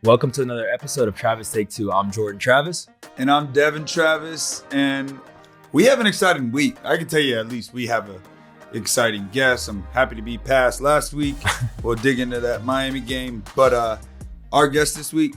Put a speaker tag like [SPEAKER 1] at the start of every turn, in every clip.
[SPEAKER 1] Welcome to another episode of Travis Take Two. I'm Jordan Travis.
[SPEAKER 2] And I'm Devon Travis. And we have an exciting week. I can tell you at least we have an exciting guest. I'm happy to be past last week. We'll dig into that Miami game. But our guest this week,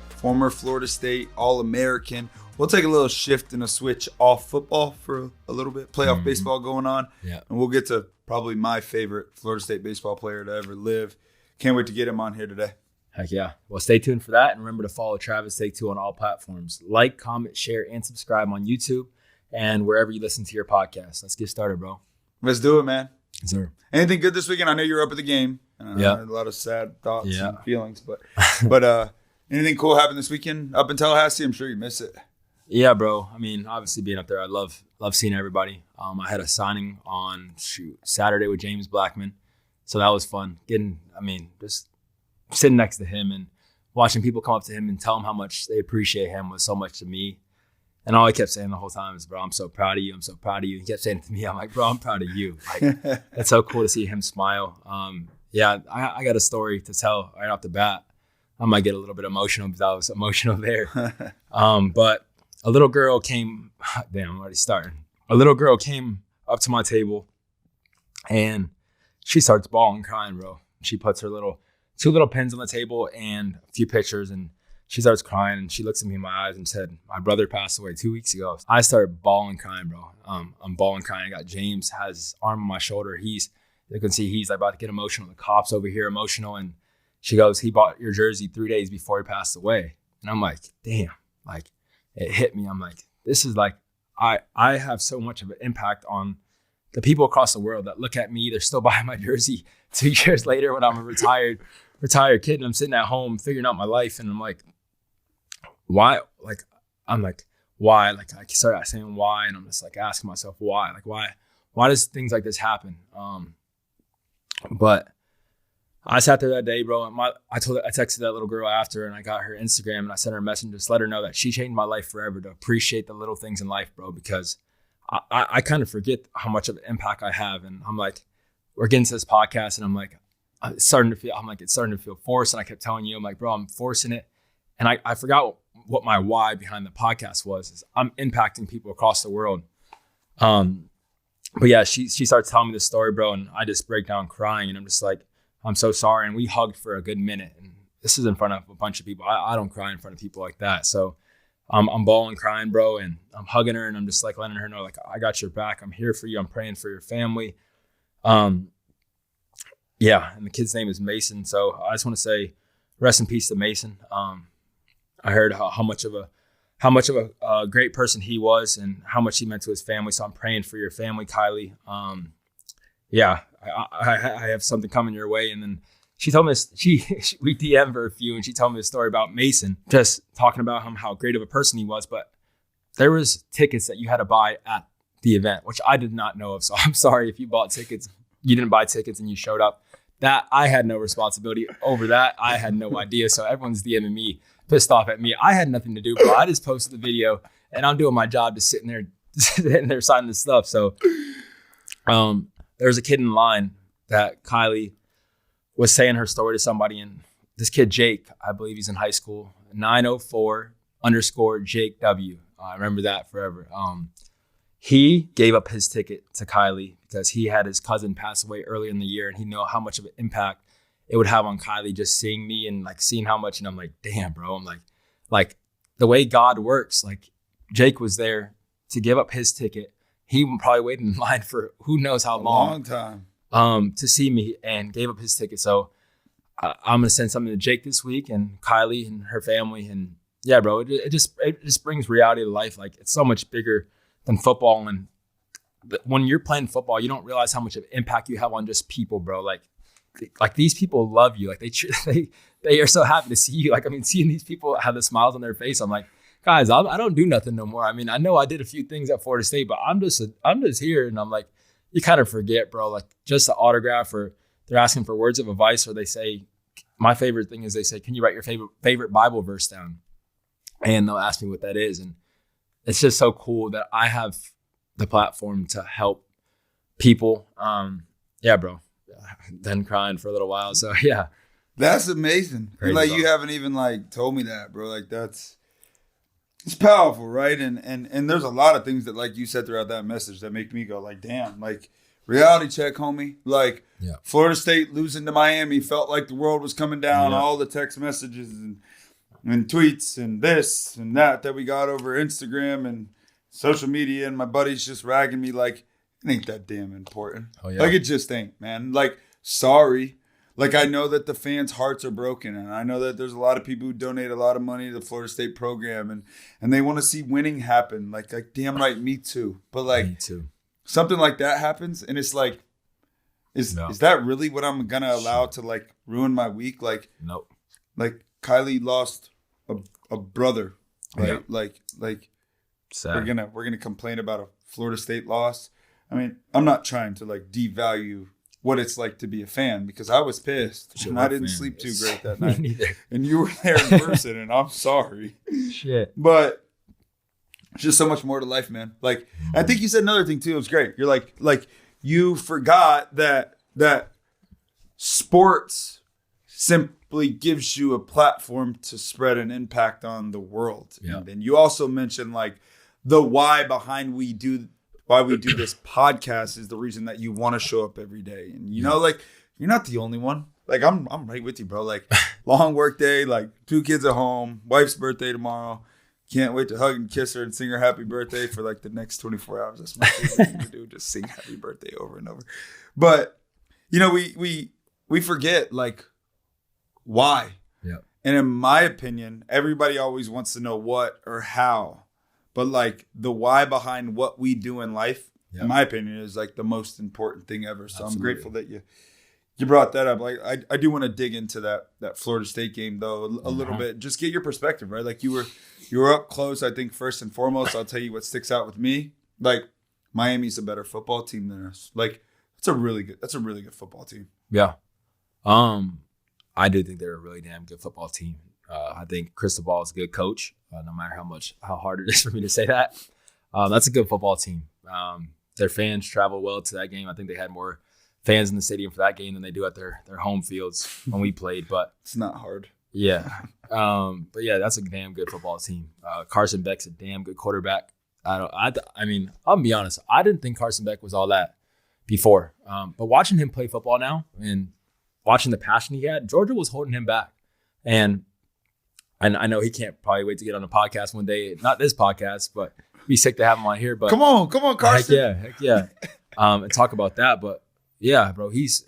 [SPEAKER 2] former Florida State All-American. We'll take a little shift and a switch off football for a little bit. Playoff baseball going on.
[SPEAKER 1] Yeah.
[SPEAKER 2] And we'll get to probably my favorite Florida State baseball player to ever live. Can't wait to get him on here today.
[SPEAKER 1] Heck yeah. Well, stay tuned for that. And remember to follow Travis Take Two on all platforms. Like, comment, share, and subscribe on YouTube and wherever you listen to your podcast. Let's get started, bro.
[SPEAKER 2] Let's do it, man.
[SPEAKER 1] Yes, sir.
[SPEAKER 2] Anything good this weekend? I know you're up at the game.
[SPEAKER 1] Yeah.
[SPEAKER 2] I had a lot of sad thoughts and feelings. But anything cool happened this weekend up in Tallahassee? I'm sure you miss it.
[SPEAKER 1] Yeah, bro. I mean, obviously being up there, I love seeing everybody. I had a signing on Saturday with James Blackman. So that was fun. Just sitting next to him and watching people come up to him and tell him how much they appreciate him was so much to me. And all I kept saying the whole time is, bro, I'm so proud of you. I'm so proud of you. He kept saying it to me. I'm like, bro, I'm proud of you. Like, it's so cool to see him smile. I got a story to tell right off the bat. I might get a little bit emotional because I was emotional there. But a little girl came, I'm already starting. A little girl came up to my table and she starts bawling, crying, bro. She puts her two little pens on the table and a few pictures, and she starts crying, and she looks at me in my eyes and said, my brother passed away 2 weeks ago. I started bawling, crying, bro. I'm bawling, crying. I got James, has his arm on my shoulder. You can see he's like about to get emotional. The cop's over here emotional, and she goes, he bought your jersey 3 days before he passed away. And I'm like, damn, like it hit me. I'm like, this is like, I have so much of an impact on the people across the world that look at me. They're still buying my jersey 2 years later when I'm a retired kid, and I'm sitting at home figuring out my life, and I'm like, why? Like, I'm like, why? Like, I start saying why, and I'm just like asking myself why? Like, why does things like this happen? But I sat there that day, bro, and I texted that little girl after, and I got her Instagram, and I sent her a message, just let her know that she changed my life forever, to appreciate the little things in life, bro, because I kind of forget how much of an impact I have. And I'm like, we're getting to this podcast, and I'm like, it's starting to feel forced. And I kept telling you, I'm like, bro, I'm forcing it. And I forgot what my why behind the podcast was, is I'm impacting people across the world. But yeah, she starts telling me this story, bro, and I just break down crying, and I'm just like, I'm so sorry. And we hugged for a good minute. And this is in front of a bunch of people. I don't cry in front of people like that. So I'm bawling, crying, bro, and I'm hugging her, and I'm just like letting her know, like, I got your back. I'm here for you. I'm praying for your family. Yeah, and the kid's name is Mason. So I just want to say, rest in peace to Mason. I heard how much of a great person he was, and how much he meant to his family. So I'm praying for your family, Kylie. I have something coming your way. And then she told me this, we DM'd her a few, and she told me a story about Mason, just talking about how great of a person he was. But there was tickets that you had to buy at the event, which I did not know of. So I'm sorry if you bought tickets, you didn't buy tickets and you showed up. That I had no responsibility over that. I had no idea. So everyone's DMing me, pissed off at me. I had nothing to do, bro. I just posted the video, and I'm doing my job, just sitting there signing the stuff. So there's a kid in line that Kylie was saying her story to somebody, and this kid, Jake, I believe he's in high school, 904_Jake W. I remember that forever. He gave up his ticket to Kylie because he had his cousin pass away early in the year, and he knew how much of an impact it would have on Kylie just seeing me and like seeing how much. And I'm like, damn, bro. I'm like the way God works, like Jake was there to give up his ticket. He probably waited in line for who knows how long
[SPEAKER 2] time
[SPEAKER 1] to see me, and gave up his ticket. So I'm going to send something to Jake this week, and Kylie and her family. And yeah, bro, it just brings reality to life. Like, it's so much bigger than football. And when you're playing football, you don't realize how much of impact you have on just people, bro. Like these people love you. Like they are so happy to see you. Like, I mean, seeing these people have the smiles on their face, I'm like, guys, I don't do nothing no more. I mean, I know I did a few things at Florida State, but I'm just here. And I'm like, you kind of forget, bro, like just the autograph, or they're asking for words of advice, or they say, my favorite thing is they say, can you write your favorite Bible verse down? And they'll ask me what that is. And it's just so cool that I have the platform to help people. Yeah, bro. Then crying for a little while. So yeah,
[SPEAKER 2] That's amazing.
[SPEAKER 1] Crazy
[SPEAKER 2] like
[SPEAKER 1] bro.
[SPEAKER 2] you haven't even like told me that, bro. Like it's powerful, right? And there's a lot of things that like you said throughout that message that make me go like, damn, like reality check, homie. Like Florida State losing to Miami felt like the world was coming down.
[SPEAKER 1] Yeah.
[SPEAKER 2] All the text messages and tweets and this and that we got over Instagram and social media, and my buddies just ragging me like, it ain't that damn important.
[SPEAKER 1] Oh, yeah.
[SPEAKER 2] Like it just ain't, man. Like, sorry. Like I know that the fans' hearts are broken, and I know that there's a lot of people who donate a lot of money to the Florida State program, and they want to see winning happen. Like damn right, me too. But like
[SPEAKER 1] Me too.
[SPEAKER 2] something like that happens, and it's like, is that really what I'm gonna allow to like ruin my week? Like,
[SPEAKER 1] nope.
[SPEAKER 2] Like Kylie lost a brother, right?
[SPEAKER 1] Yeah.
[SPEAKER 2] Like
[SPEAKER 1] Sad.
[SPEAKER 2] we're gonna complain about a Florida State loss. I mean, I'm not trying to like devalue what it's like to be a fan, because I was pissed and I didn't sleep too great that night.
[SPEAKER 1] Neither.
[SPEAKER 2] And you were there in person, and I'm sorry.
[SPEAKER 1] Shit.
[SPEAKER 2] But it's just so much more to life, man. Like I think you said another thing too. It was great. You're like you forgot that sports simply gives you a platform to spread an impact on the world.
[SPEAKER 1] Yeah.
[SPEAKER 2] And then you also mentioned like the why behind why we do this podcast is the reason that you want to show up every day. And you know, like you're not the only one. Like I'm right with you, bro. Like long work day, like 2 kids at home, wife's birthday tomorrow. Can't wait to hug and kiss her and sing her happy birthday for like the next 24 hours. That's my favorite thing to do, just sing happy birthday over and over. But you know, we forget like why.
[SPEAKER 1] Yeah.
[SPEAKER 2] And in my opinion, everybody always wants to know what or how. But like the why behind what we do in life, in my opinion, is like the most important thing ever. So Absolutely. I'm grateful that you brought that up. Like I do want to dig into that Florida State game though a little bit. Just get your perspective, right? Like you were up close. I think first and foremost, I'll tell you what sticks out with me. Like Miami's a better football team than us. Like that's a really good football team.
[SPEAKER 1] Yeah. I do think they're a really damn good football team. I think Cristobal is a good coach, no matter how hard it is for me to say that. That's a good football team. Their fans travel well to that game. I think they had more fans in the stadium for that game than they do at their home fields when we played. But
[SPEAKER 2] it's not hard.
[SPEAKER 1] Yeah. But yeah, that's a damn good football team. Carson Beck's a damn good quarterback. I mean, I'll be honest. I didn't think Carson Beck was all that before. But watching him play football now and watching the passion he had, Georgia was holding him back. And I know he can't probably wait to get on a podcast one day. Not this podcast, but be sick to have him on here. But
[SPEAKER 2] come on, Carson.
[SPEAKER 1] Heck yeah. And talk about that. But yeah, bro, he's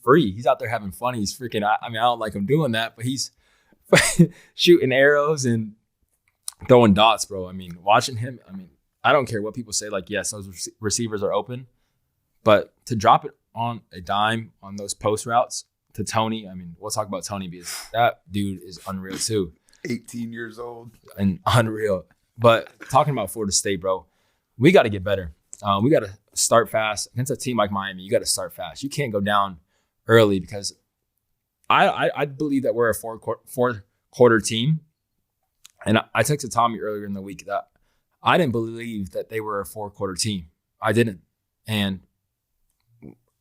[SPEAKER 1] free. He's out there having fun. He's freaking. I mean, I don't like him doing that, but he's shooting arrows and throwing dots, bro. I mean, watching him. I mean, I don't care what people say. Like, yes, those receivers are open, but to drop it on a dime on those post routes to Tony. I mean, we'll talk about Tony because that dude is unreal too.
[SPEAKER 2] 18 years old.
[SPEAKER 1] And unreal. But talking about Florida State, bro, we got to get better. We got to start fast. Against a team like Miami, you got to start fast. You can't go down early because I believe that we're a fourth quarter team. And I texted Tommy earlier in the week that I didn't believe that they were a 4-quarter team. I didn't. And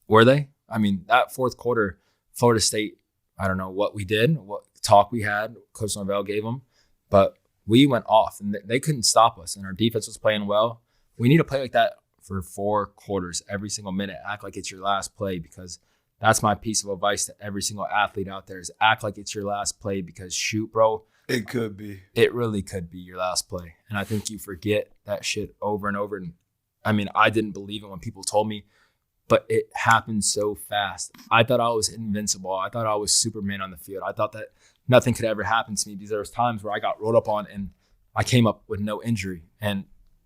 [SPEAKER 1] were they? I mean, that fourth quarter, Florida State, I don't know what we did, what talk we had, Coach Norvell gave them, but we went off and they couldn't stop us. And our defense was playing well. We need to play like that for 4 quarters, every single minute. Act like it's your last play, because that's my piece of advice to every single athlete out there is act like it's your last play, because shoot, bro.
[SPEAKER 2] It could be.
[SPEAKER 1] It really could be your last play. And I think you forget that shit over and over. And I mean, I didn't believe it when people told me, but it happened so fast. I thought I was invincible. I thought I was Superman on the field. I thought that nothing could ever happen to me, because there was times where I got rolled up on and I came up with no injury. And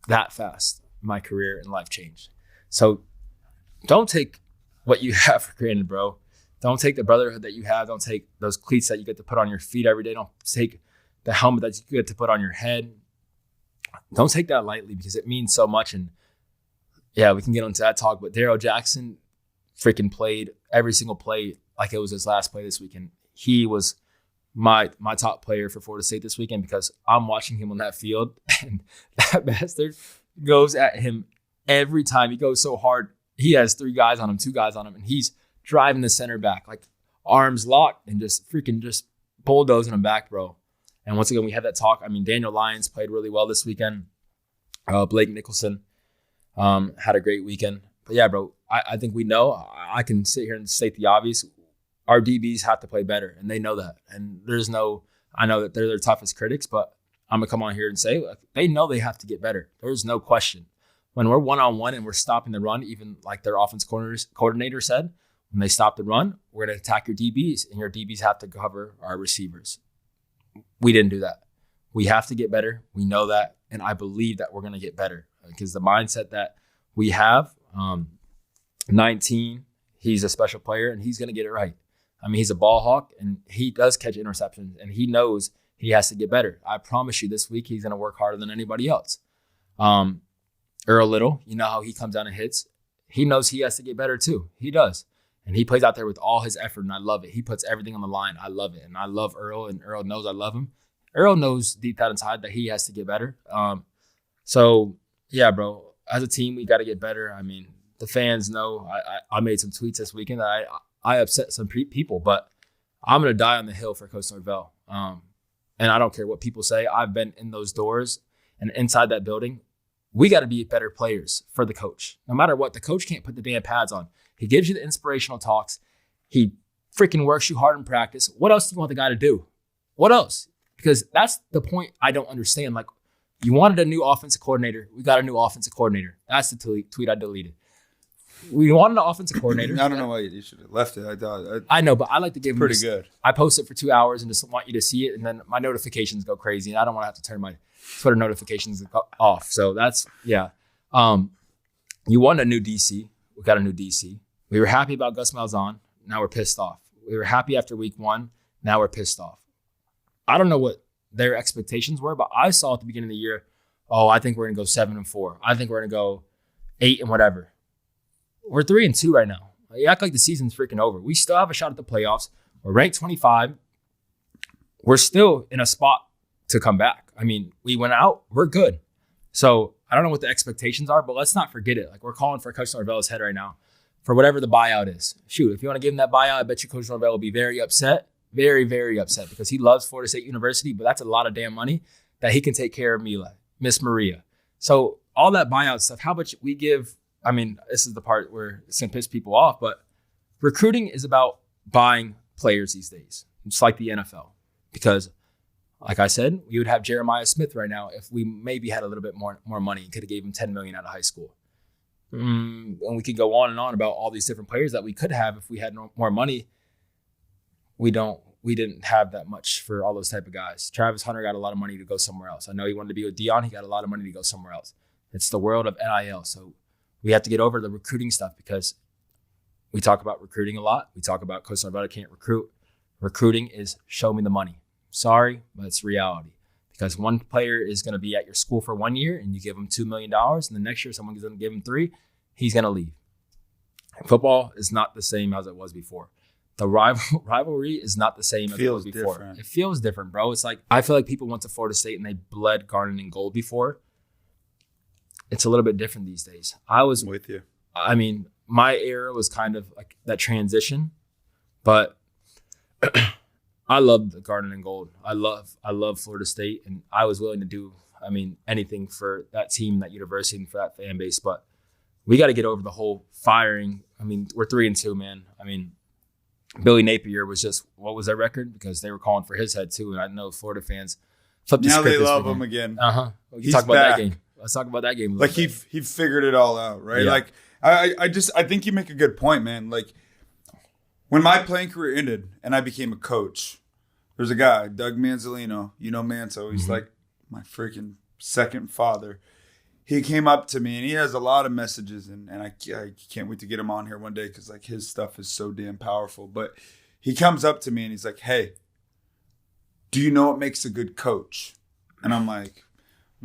[SPEAKER 1] that fast, my career and life changed. So don't take what you have for granted, bro. Don't take the brotherhood that you have. Don't take those cleats that you get to put on your feet every day. Don't take the helmet that you get to put on your head. Don't take that lightly, because it means so much. And yeah, we can get into that talk, but Darrell Jackson freaking played every single play like it was his last play this weekend. He was my top player for Florida State this weekend, because I'm watching him on that field, and that bastard goes at him every time. He goes so hard. He has 3 guys on him, 2 guys on him, and he's driving the center back. Like, arms locked and just bulldozing them back, bro. And once again, we had that talk. I mean, Daniel Lyons played really well this weekend. Blake Nicholson had a great weekend. But yeah, bro, I think we know. I can sit here and state the obvious. Our DBs have to play better, and they know that. And I know that they're their toughest critics, but I'm going to come on here and say they know they have to get better. There's no question. When we're one-on-one and we're stopping the run, even like their offense coordinator said, when they stop the run, we're going to attack your DBs, and your DBs have to cover our receivers. We didn't do that. We have to get better. We know that, and I believe that we're going to get better because the mindset that we have, 19, he's a special player, and he's going to get it right. I mean, he's a ball hawk, and he does catch interceptions, and he knows he has to get better. I promise you this week he's going to work harder than anybody else. Earl Little, you know how he comes down and hits. He knows he has to get better too. He does. And he plays out there with all his effort, and I love it. He puts everything on the line. I love it. And I love Earl, and Earl knows I love him. Earl knows deep down inside that he has to get better. So, yeah, bro, as a team, we got to get better. I mean, the fans know I made some tweets this weekend that I upset some people, but I'm going to die on the hill for Coach Norvell. And I don't care what people say. I've been in those doors and inside that building. We got to be better players for the coach. No matter what, the coach can't put the damn pads on. He gives you the inspirational talks. He freaking works you hard in practice. What else do you want the guy to do? What else? Because that's the point I don't understand. Like, you wanted a new offensive coordinator. We got a new offensive coordinator. That's the tweet I deleted. We wanted an offensive coordinator.
[SPEAKER 2] I don't know why you should have left it.
[SPEAKER 1] I know, but I like to give him
[SPEAKER 2] pretty good.
[SPEAKER 1] I post it for 2 hours and just want you to see it, and then my notifications go crazy, and I don't want to have to turn my Twitter notifications off. So that's, yeah. You want a new DC. We got a new DC. We were happy about Gus Malzahn. Now we're pissed off. We were happy after week 1. Now we're pissed off. I don't know what their expectations were, but I saw at the beginning of the year, I think we're going to go 7-4. I think we're going to go 8 and whatever. We're 3-2 right now. You act like the season's freaking over. We still have a shot at the playoffs. We're ranked 25. We're still in a spot to come back. I mean, we went out. We're good. So I don't know what the expectations are, but let's not forget it. Like, we're calling for Coach Norvell's head right now for whatever the buyout is. Shoot, if you want to give him that buyout, I bet you Coach Norvell will be very upset. Very, very upset because he loves Florida State University, but that's a lot of damn money that he can take care of Mila, Miss Maria. So all that buyout stuff, how much we give, I mean, this is the part where it's going to piss people off, but recruiting is about buying players these days. It's like the NFL because, like I said, we would have Jeremiah Smith right now if we maybe had a little bit more money and could have gave him $10 million out of high school. And we could go on and on about all these different players that we could have if we had more money. We didn't have that much for all those type of guys. Travis Hunter got a lot of money to go somewhere else. I know he wanted to be with Dion. He got a lot of money to go somewhere else. It's the world of NIL. So we have to get over the recruiting stuff because we talk about recruiting a lot. We talk about Coach Norvell can't recruit. Recruiting is show me the money. Sorry, but it's reality. Because one player is going to be at your school for 1 year and you give him $2 million, and the next year someone's going to give him $3 million, he's going to leave. Football is not the same as it was before. The rivalry is not the same as it was before. Different. It feels different, bro. It's like, I feel like people went to Florida State and they bled garnet and gold before. It's a little bit different these days. I was
[SPEAKER 2] with you.
[SPEAKER 1] I mean, my era was kind of like that transition, but I love the garnet and gold. I love Florida State, and I was willing to do, anything for that team, that university, and for that fan base. But we got to get over the whole firing. We're 3-2, man. Billy Napier was just, what was their record? Because they were calling for his head too, and I know Florida fans flipped the
[SPEAKER 2] now
[SPEAKER 1] script.
[SPEAKER 2] They love him again.
[SPEAKER 1] Let's talk about that game. Let's talk about that game.
[SPEAKER 2] Like he figured it all out, right? Yeah. Like I think you make a good point, man. Like when my playing career ended and I became a coach, there's a guy, Doug Manzolino, Manso. He's like my freaking second father. He came up to me and he has a lot of messages and I can't wait to get him on here one day because like his stuff is so damn powerful. But he comes up to me and he's like, "Hey, do you know what makes a good coach?" And I'm like,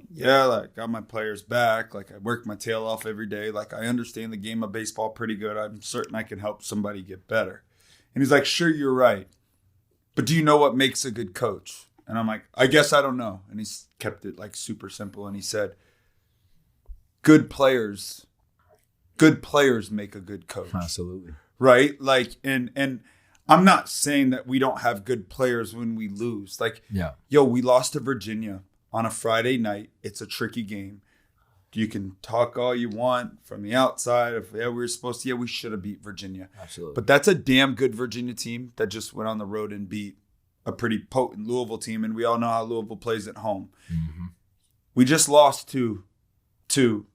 [SPEAKER 2] "Yeah, like got my players back. Like I work my tail off every day. Like I understand the game of baseball pretty good. I'm certain I can help somebody get better." And he's like, "Sure, you're right. But do you know what makes a good coach?" And I'm like, "I guess I don't know." And he's kept it like super simple. And he said, Good players make a good coach.
[SPEAKER 1] Absolutely.
[SPEAKER 2] Right? Like, and I'm not saying that we don't have good players when we lose. Like, we lost to Virginia on a Friday night. It's a tricky game. You can talk all you want from the outside of, we were supposed to, we should have beat Virginia.
[SPEAKER 1] Absolutely.
[SPEAKER 2] But that's a damn good Virginia team that just went on the road and beat a pretty potent Louisville team. And we all know how Louisville plays at home. Mm-hmm. We just lost to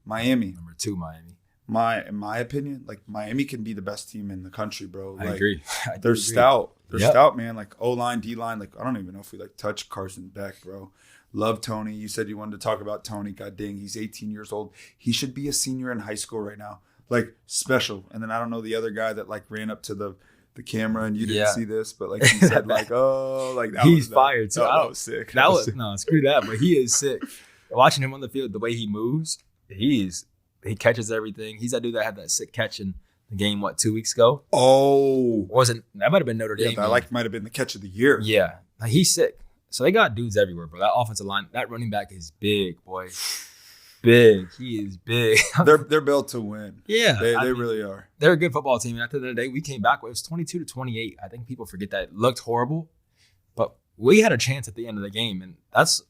[SPEAKER 2] Miami.
[SPEAKER 1] Number 2, Miami.
[SPEAKER 2] In my opinion, like, Miami can be the best team in the country, bro.
[SPEAKER 1] I
[SPEAKER 2] like,
[SPEAKER 1] agree.
[SPEAKER 2] They're stout. They're stout, man. Like, O-line, D-line. Like, I don't even know if we, like, touch Carson Beck, bro. Love Tony. You said you wanted to talk about Tony. God dang, he's 18 years old. He should be a senior in high school right now. Like, special. And then I don't know the other guy that, like, ran up to the camera and you didn't see this, but, like, he said, like, oh, like, that
[SPEAKER 1] he's fired, too.
[SPEAKER 2] That was sick.
[SPEAKER 1] No, screw that. But he is sick. Watching him on the field, the way he moves, he catches everything. He's that dude that had that sick catch in the game, 2 weeks ago?
[SPEAKER 2] Oh.
[SPEAKER 1] That might have been Notre Dame.
[SPEAKER 2] Yeah, that might have been the catch of the year.
[SPEAKER 1] Yeah. Like, he's sick. So they got dudes everywhere, bro. That offensive line, that running back is big, boy. Big. He is big.
[SPEAKER 2] They're built to win.
[SPEAKER 1] Yeah.
[SPEAKER 2] They really are.
[SPEAKER 1] They're a good football team. And at the end of the day, we came back. It was 22-28. I think people forget that. It looked horrible. But we had a chance at the end of the game. And that's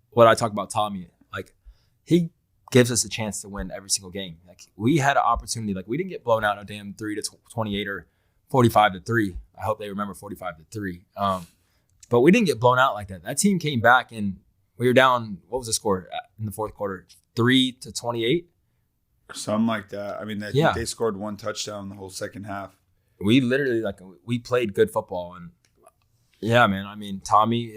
[SPEAKER 1] what I talk about Tommy. Like, he gives us a chance to win every single game. Like, we had an opportunity. Like, we didn't get blown out no damn 3-28 or 45-3. I hope they remember 45-3. But we didn't get blown out like that. That team came back and we were down. What was the score in the fourth quarter? 3-28?
[SPEAKER 2] Something like that. I mean, they scored 1 touchdown the whole second half.
[SPEAKER 1] We literally, we played good football. And yeah, man, I mean, Tommy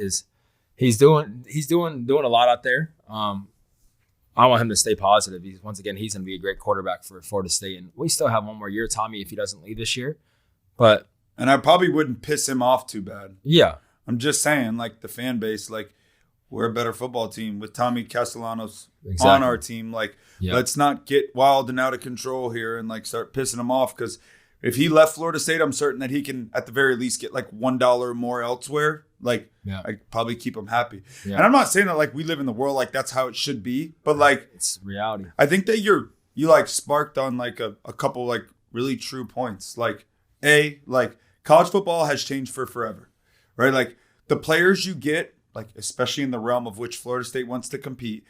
[SPEAKER 1] he's doing a lot out there. I want him to stay positive. Once again, he's going to be a great quarterback for Florida State. And we still have 1 more year, Tommy, if he doesn't leave this year.
[SPEAKER 2] And I probably wouldn't piss him off too bad.
[SPEAKER 1] Yeah.
[SPEAKER 2] I'm just saying, like, the fan base, like, we're a better football team with Tommy Castellanos on our team. Like, let's not get wild and out of control here and, like, start pissing him off. Because if he left Florida State, I'm certain that he can, at the very least, get, like, $1 more elsewhere. Like, I'd probably keep him happy. Yeah. And I'm not saying that, like, we live in the world, like, that's how it should be. But, like,
[SPEAKER 1] it's reality.
[SPEAKER 2] I think that you like, sparked on, like, a couple, like, really true points. Like, college football has changed for forever. Right? Like, the players you get, like, especially in the realm of which Florida State wants to compete,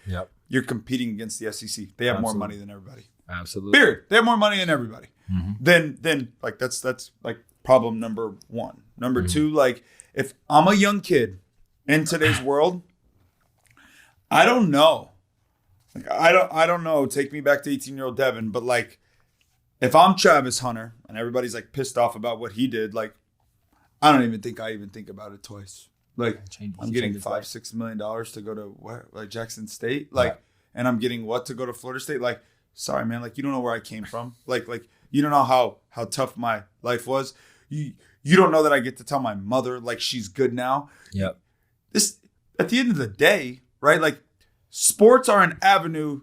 [SPEAKER 2] you're competing against the SEC. They have more money than everybody.
[SPEAKER 1] Absolutely.
[SPEAKER 2] Period. They have more money than everybody. Mm-hmm. Then like, that's like problem number 1. Number 2, like, if I'm a young kid in today's world, I don't know. Like, I don't know. Take me back to 18-year-old Devon. But, like, if I'm Travis Hunter and everybody's, like, pissed off about what he did, like, I don't even think think about it twice. Like, I'm getting $5-6 million to go to where, like, Jackson State, like, and I'm getting to go to Florida State. Like, sorry, man, like, you don't know where I came from. Like you don't know how tough my life was. You don't know that I get to tell my mother, like, she's good now.
[SPEAKER 1] Yep.
[SPEAKER 2] This, at the end of the day, right? Like, sports are an avenue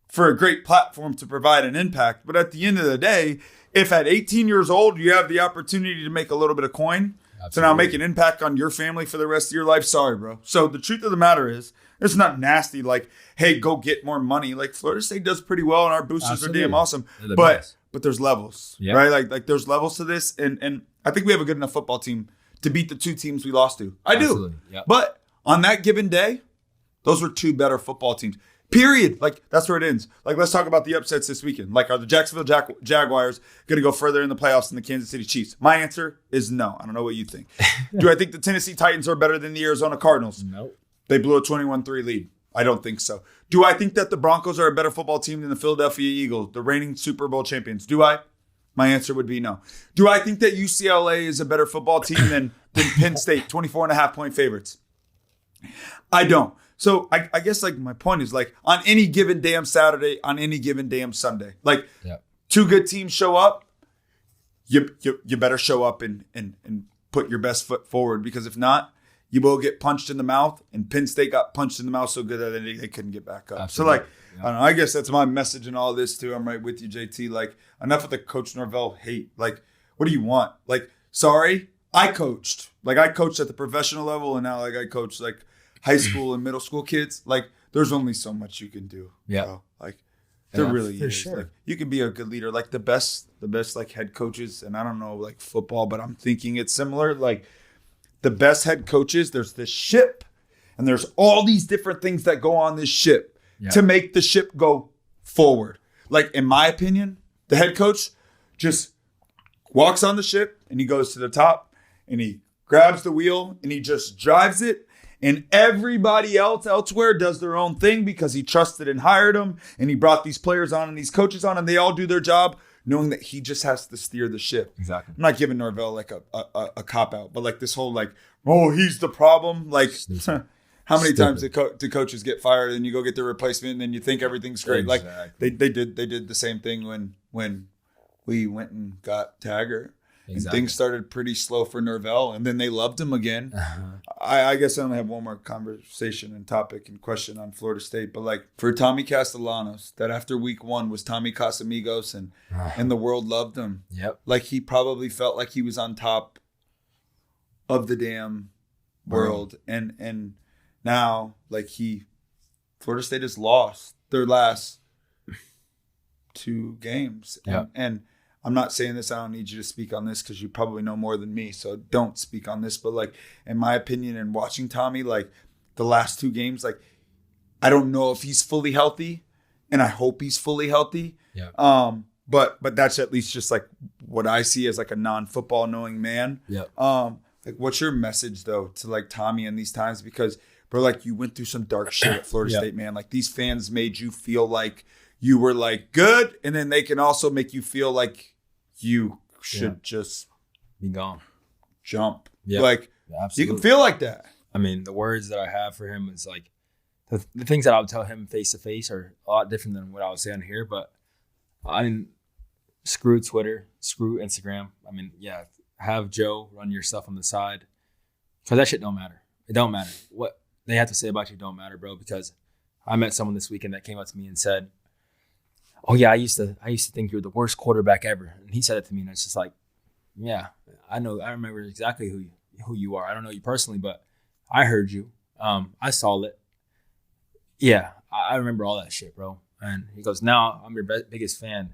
[SPEAKER 2] for a great platform to provide an impact. But at the end of the day, if at 18 years old you have the opportunity to make a little bit of coin, to now make an impact on your family for the rest of your life, sorry, bro. So the truth of the matter is, it's not nasty like, hey, go get more money. Like, Florida State does pretty well and our boosters are damn awesome. But there's levels, right? Like there's levels to this. And I think we have a good enough football team to beat the 2 teams we lost to. I do. Yep. But on that given day, those were 2 better football teams. Period. Like, that's where it ends. Like, let's talk about the upsets this weekend. Like, are the Jacksonville Jaguars going to go further in the playoffs than the Kansas City Chiefs? My answer is no. I don't know what you think. Do I think the Tennessee Titans are better than the Arizona Cardinals?
[SPEAKER 1] No.
[SPEAKER 2] They blew a 21-3 lead. I don't think so. Do I think that the Broncos are a better football team than the Philadelphia Eagles, the reigning Super Bowl champions? Do I? My answer would be no. Do I think that UCLA is a better football team than Penn State, 24.5-point favorites? I don't. So I guess, like, my point is, like, on any given damn Saturday, on any given damn Sunday, like, 2 good teams show up, you better show up and put your best foot forward, because if not, you will get punched in the mouth. And Penn State got punched in the mouth so good that they couldn't get back up. Absolutely. So, like, I don't know. I guess that's my message in all this too. I'm right with you, JT. Like, enough of the Coach Norvell hate. Like, what do you want? Like, sorry, I coached. Like, I coached at the professional level, and now, like, I coach, like, high school and middle school kids. Like, there's only so much you can do.
[SPEAKER 1] Yeah.
[SPEAKER 2] Bro. Like, There really
[SPEAKER 1] for
[SPEAKER 2] is.
[SPEAKER 1] sure.
[SPEAKER 2] Like, you can be a good leader. Like the best like head coaches, and I don't know like football, but I'm thinking it's similar. Like the best head coaches, there's this ship, and there's all these different things that go on this ship to make the ship go forward. Like in my opinion, the head coach just walks on the ship and he goes to the top and he grabs the wheel and he just drives it. And everybody else elsewhere does their own thing because he trusted and hired them. And he brought these players on and these coaches on, and they all do their job knowing that he just has to steer the ship.
[SPEAKER 1] Exactly.
[SPEAKER 2] I'm not giving Norvell like a cop out, but like this whole like, oh, he's the problem. Like how many times do coaches get fired and you go get their replacement and then you think everything's great?
[SPEAKER 1] Exactly.
[SPEAKER 2] Like they did the same thing when we went and got Taggart. And things started pretty slow for Norvell, and then they loved him again. I guess I only have one more conversation and topic and question on Florida State, but like for Tommy Castellanos, that after week 1 was Tommy Casamigos, and the world loved him.
[SPEAKER 1] Yep.
[SPEAKER 2] Like he probably felt like he was on top of the damn world, and now like Florida State has lost their last 2 games, and I'm not saying this. I don't need you to speak on this because you probably know more than me. So don't speak on this. But like, in my opinion, and watching Tommy, like the last 2 games, like I don't know if he's fully healthy, and I hope he's fully healthy.
[SPEAKER 1] Yeah.
[SPEAKER 2] But that's at least just like what I see as like a non-football knowing man.
[SPEAKER 1] Yeah.
[SPEAKER 2] Like, what's your message though to like Tommy in these times? Because bro, like you went through some dark shit at Florida State, man. Like these fans made you feel like you were like good, and then they can also make you feel like you should just
[SPEAKER 1] be gone,
[SPEAKER 2] jump.
[SPEAKER 1] Yeah,
[SPEAKER 2] like
[SPEAKER 1] absolutely.
[SPEAKER 2] You can feel like that.
[SPEAKER 1] I mean, the words that I have for him is like the things that I would tell him face to face are a lot different than what I was saying here. But I mean, screw Twitter, screw Instagram. I mean, yeah, have Joe run your stuff on the side because that shit don't matter. It don't matter what they have to say about you. Don't matter, bro. Because I met someone this weekend that came up to me and said, "Oh yeah, I used to think you're the worst quarterback ever." And he said it to me, and it's just like, yeah, I know. I remember exactly who you are. I don't know you personally, but I heard you. I saw it. Yeah, I remember all that shit, bro. And he goes, "Now I'm your biggest fan."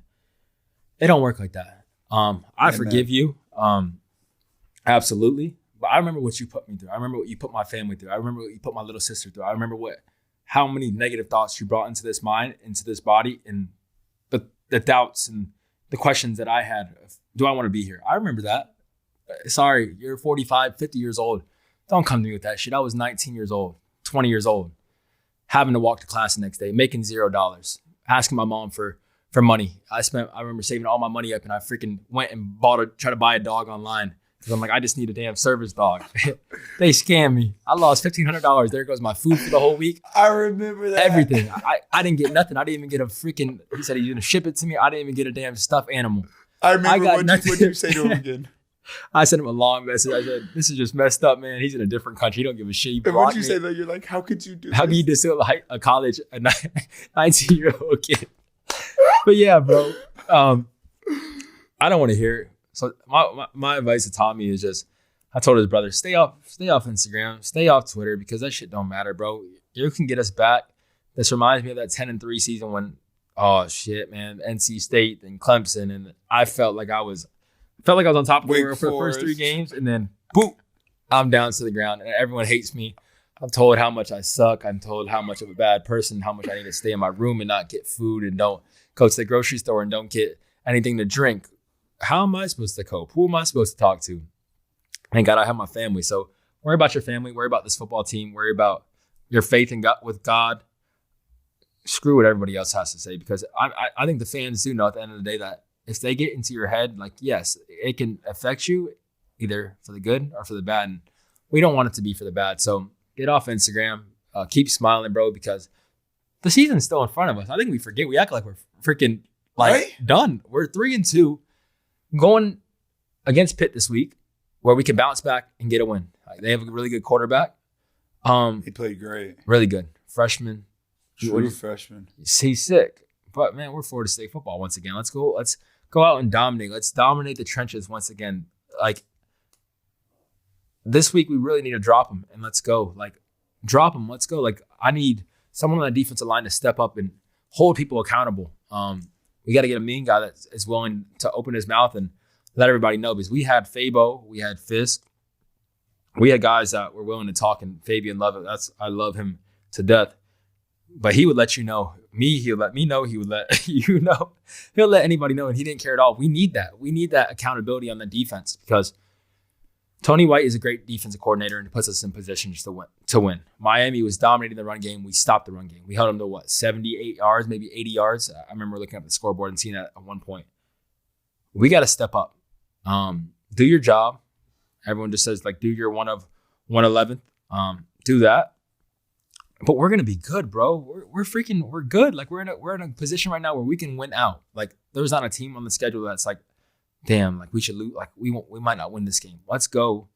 [SPEAKER 1] It don't work like that. I forgive you, absolutely. But I remember what you put me through. I remember what you put my family through. I remember what you put my little sister through. I remember how many negative thoughts you brought into this mind, into this body, and the doubts and the questions that I had. Do I want to be here? I remember that. Sorry, you're 45, 50 years old. Don't come to me with that shit. I was 19 years old, 20 years old, having to walk to class the next day, making $0, asking my mom for money. I remember saving all my money up, and I freaking went and tried to buy a dog online. Because I'm like, I just need a damn service dog. They scammed me. I lost $1,500. There goes my food for the whole week.
[SPEAKER 2] I remember that.
[SPEAKER 1] Everything. I didn't get nothing. I didn't even get a freaking, he said he's going to ship it to me. I didn't even get a damn stuffed animal.
[SPEAKER 2] I remember what you say to him again.
[SPEAKER 1] I sent him a long message. I said, this is just messed up, man. He's in a different country. He don't give a shit.
[SPEAKER 2] And what you say though, you're like, how could you do this?
[SPEAKER 1] How can you just do a college, a 19-year-old kid? But yeah, bro. I don't want to hear it. So my advice to Tommy is just, I told his brother, stay off Instagram, stay off Twitter, because that shit don't matter, bro. You can get us back. This reminds me of that 10-3 season when, oh shit, man, NC State and Clemson, and I felt like I was on top of the world for the first 3 games, and then boop, I'm down to the ground, and everyone hates me. I'm told how much I suck. I'm told how much of a bad person, how much I need to stay in my room and not get food, and don't go to the grocery store and don't get anything to drink. How am I supposed to cope? Who am I supposed to talk to? Thank God I have my family. So worry about your family. Worry about this football team. Worry about your faith in God, with God. Screw what everybody else has to say, because I think the fans do know at the end of the day that if they get into your head, like, yes, it can affect you either for the good or for the bad. And we don't want it to be for the bad. So get off Instagram. Keep smiling, bro, because the season's still in front of us. I think we forget. We act like we're freaking done. We're 3-2. Going against Pitt this week, where we can bounce back and get a win. They have a really good quarterback.
[SPEAKER 2] He played great.
[SPEAKER 1] Really good. Freshman.
[SPEAKER 2] True freshman.
[SPEAKER 1] He's sick. But, man, we're Florida State football once again. Let's go out and dominate. Let's dominate the trenches once again. Like, this week we really need to drop them, and let's go. Like, drop them. Let's go. Like, I need someone on the defensive line to step up and hold people accountable. We got to get a mean guy that is willing to open his mouth and let everybody know, because we had Fabo, we had Fisk, we had guys that were willing to talk, and Fabian love it. I love him to death. But he would let you know. He'll let me know. He would let you know. He'll let anybody know, and he didn't care at all. We need that. We need that accountability on the defense, because Tony White is a great defensive coordinator and puts us in positions to win. Miami was dominating the run game. We stopped the run game. We held them to 78 yards, maybe 80 yards. I remember looking at the scoreboard and seeing that at one point. We got to step up. Do your job. Everyone just says, like, do your 111th. Do that. But we're gonna be good, bro. We're good. Like, we're in a position right now where we can win out. Like, there's not a team on the schedule that's like, damn, like we should lose. Like, we might not win this game. Let's go.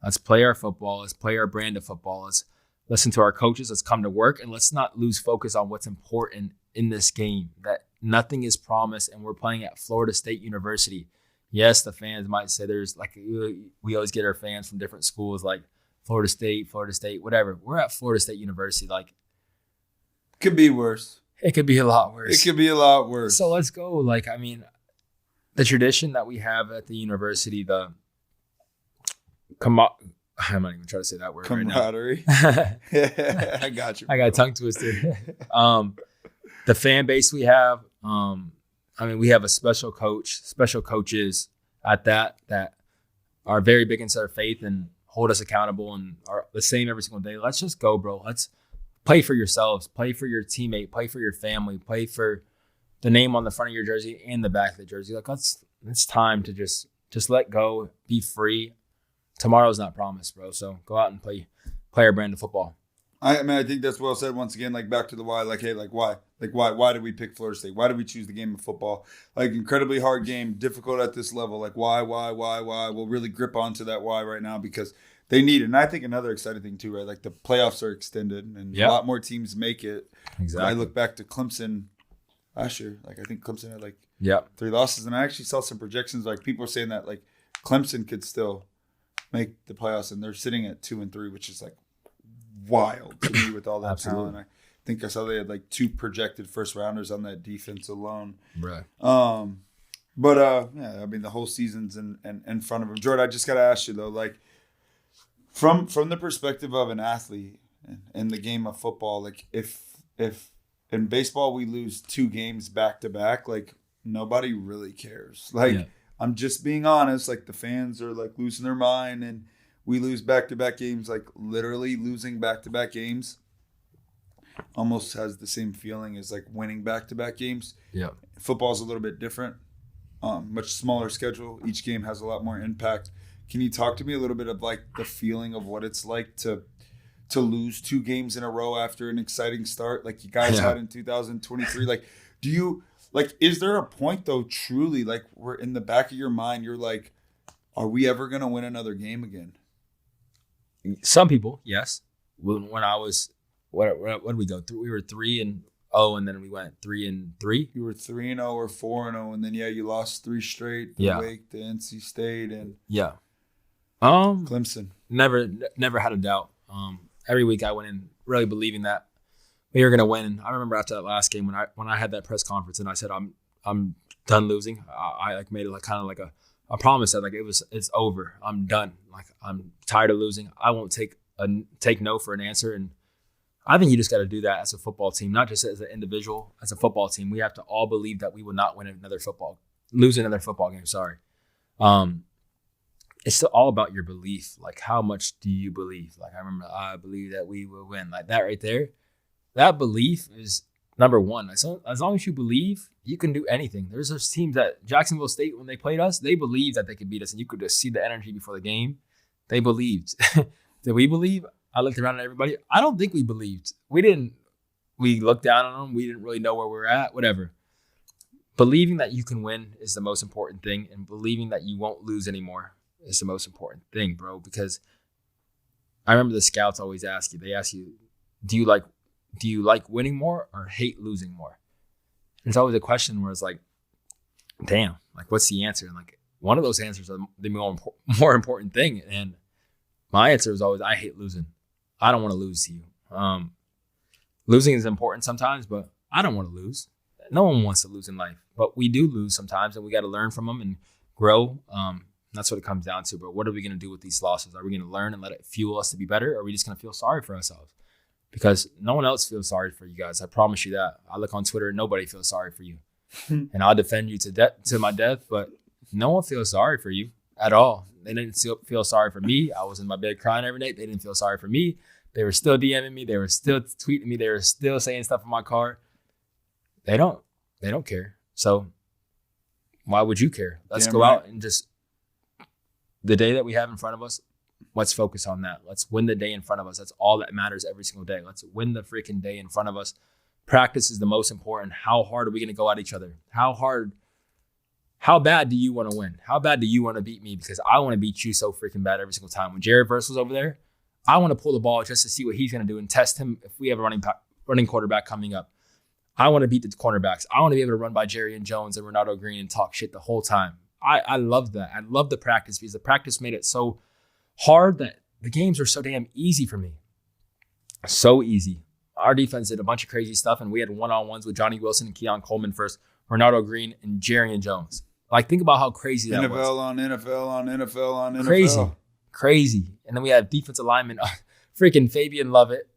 [SPEAKER 1] Let's play our football. Let's play our brand of football. Let's listen to our coaches. Let's come to work, and let's not lose focus on what's important in this game. That nothing is promised, and we're playing at Florida State University. Yes, the fans might say there's like, we always get our fans from different schools, like Florida State, whatever. We're at Florida State University. Like,
[SPEAKER 2] could be worse.
[SPEAKER 1] It could be a lot worse.
[SPEAKER 2] It could be a lot worse.
[SPEAKER 1] So let's go. Like, I mean, the tradition that we have at the university, I'm not even trying to say that word.
[SPEAKER 2] Camaraderie.
[SPEAKER 1] Right now.
[SPEAKER 2] I got you.
[SPEAKER 1] I got a tongue twister. The fan base we have. I mean, we have a special coaches at that are very big into their faith and hold us accountable and are the same every single day. Let's just go, bro. Let's play for yourselves, play for your teammate, play for your family, play for the name on the front of your jersey and the back of the jersey. Like, it's time to just let go, be free. Tomorrow's not promised, bro. So go out and play our brand of football.
[SPEAKER 2] I mean, I think that's well said. Once again, like, back to the why. Like, hey, like, why? Like, why did we pick Florida State? Why did we choose the game of football? Like, incredibly hard game, difficult at this level. Like, why? We'll really grip onto that why right now, because they need it. And I think another exciting thing too, right? Like, the playoffs are extended and a lot more teams make it.
[SPEAKER 1] Exactly.
[SPEAKER 2] I look back to Clemson last year. Like, I think Clemson had like 3 losses. And I actually saw some projections. Like, people are saying that like Clemson could still make the playoffs, and they're sitting at 2-3, which is like wild to me with all that talent. I think I saw they had like 2 projected first rounders on that defense alone.
[SPEAKER 1] Right.
[SPEAKER 2] But yeah, I mean, the whole season's in front of him. Jordan, I just got to ask you though, like, from the perspective of an athlete in the game of football, like, if in baseball we lose 2 games back to back, like, nobody really cares. Like, I'm just being honest. Like, the fans are like losing their mind, and we lose back-to-back games. Like, literally losing back-to-back games almost has the same feeling as like winning back-to-back games. Yeah, football's a little bit different. Much smaller schedule. Each game has a lot more impact. Can you talk to me a little bit of like the feeling of what it's like to lose 2 games in a row after an exciting start like you guys had in 2023? Like, is there a point though, truly, like, where in the back of your mind you're like, are we ever going to win another game again?
[SPEAKER 1] Some people, yes. When I was, what did we go through? We were 3-0, and then we went 3-3. You
[SPEAKER 2] were 3-0 or 4-0, and then you lost 3 straight. The Wake, the NC State, and Clemson.
[SPEAKER 1] Never had a doubt. Every week I went in really believing that we were going to win. I remember after that last game when I had that press conference and I said I'm done losing. I like made it like kind of like a promise that like it's over. I'm done. Like, I'm tired of losing. I won't take no for an answer. And I think you just got to do that as a football team, not just as an individual. As a football team, we have to all believe that we will not lose another football game. Sorry. It's all about your belief. Like, how much do you believe? Like, I believe that we will win. Like, that right there, that belief is number one. As long as you believe, you can do anything. There's those teams at Jacksonville State, when they played us, they believed that they could beat us, and you could just see the energy before the game. They believed. Did we believe? I looked around at everybody. I don't think we believed. We didn't. We looked down on them. We didn't really know where we were at, whatever. Believing that you can win is the most important thing, and believing that you won't lose anymore is the most important thing, bro, because I remember the scouts always ask you, do you like winning more or hate losing more? And it's always a question where it's like, damn, like, what's the answer? And like, one of those answers are the more important thing. And my answer is always, I hate losing. I don't want to lose to you. Losing is important sometimes, but I don't want to lose. no one wants to lose in life, but we do lose sometimes, and we got to learn from them and grow. That's what it comes down to. But what are we going to do with these losses? Are we going to learn and let it fuel us to be better? Or are we just going to feel sorry for ourselves? Because no one else feels sorry for you guys. I promise you that. I look on Twitter and nobody feels sorry for you. And I'll defend you to my death, but no one feels sorry for you at all. They didn't feel sorry for me. I was in my bed crying every night. They didn't feel sorry for me. They were still DMing me. They were still tweeting me. They were still saying stuff on my card. They don't care. So why would you care? Let's go out and just, the day that we have in front of us, let's focus on that. Let's win the day in front of us. That's all that matters every single day. Let's win the freaking day in front of us. Practice is the most important. How hard are we going to go at each other? How bad do you want to win? How bad do you want to beat me? Because I want to beat you so freaking bad every single time. When Jared Verse was over there, I want to pull the ball just to see what he's going to do and test him if we have a running quarterback coming up. I want to beat the cornerbacks. I want to be able to run by Jerry and Jones and Ronaldo Green and talk shit the whole time. I love that. I love the practice because the practice made it so hard that the games are so damn easy for me. So easy. Our defense did a bunch of crazy stuff, and we had one-on-ones with Johnny Wilson and Keon Coleman versus Ronaldo Green and Jerry and Jones. Like, think about how crazy that was.
[SPEAKER 2] NFL on NFL on NFL on
[SPEAKER 1] NFL. Crazy. And then we have defensive lineman, freaking Fabian Lovett.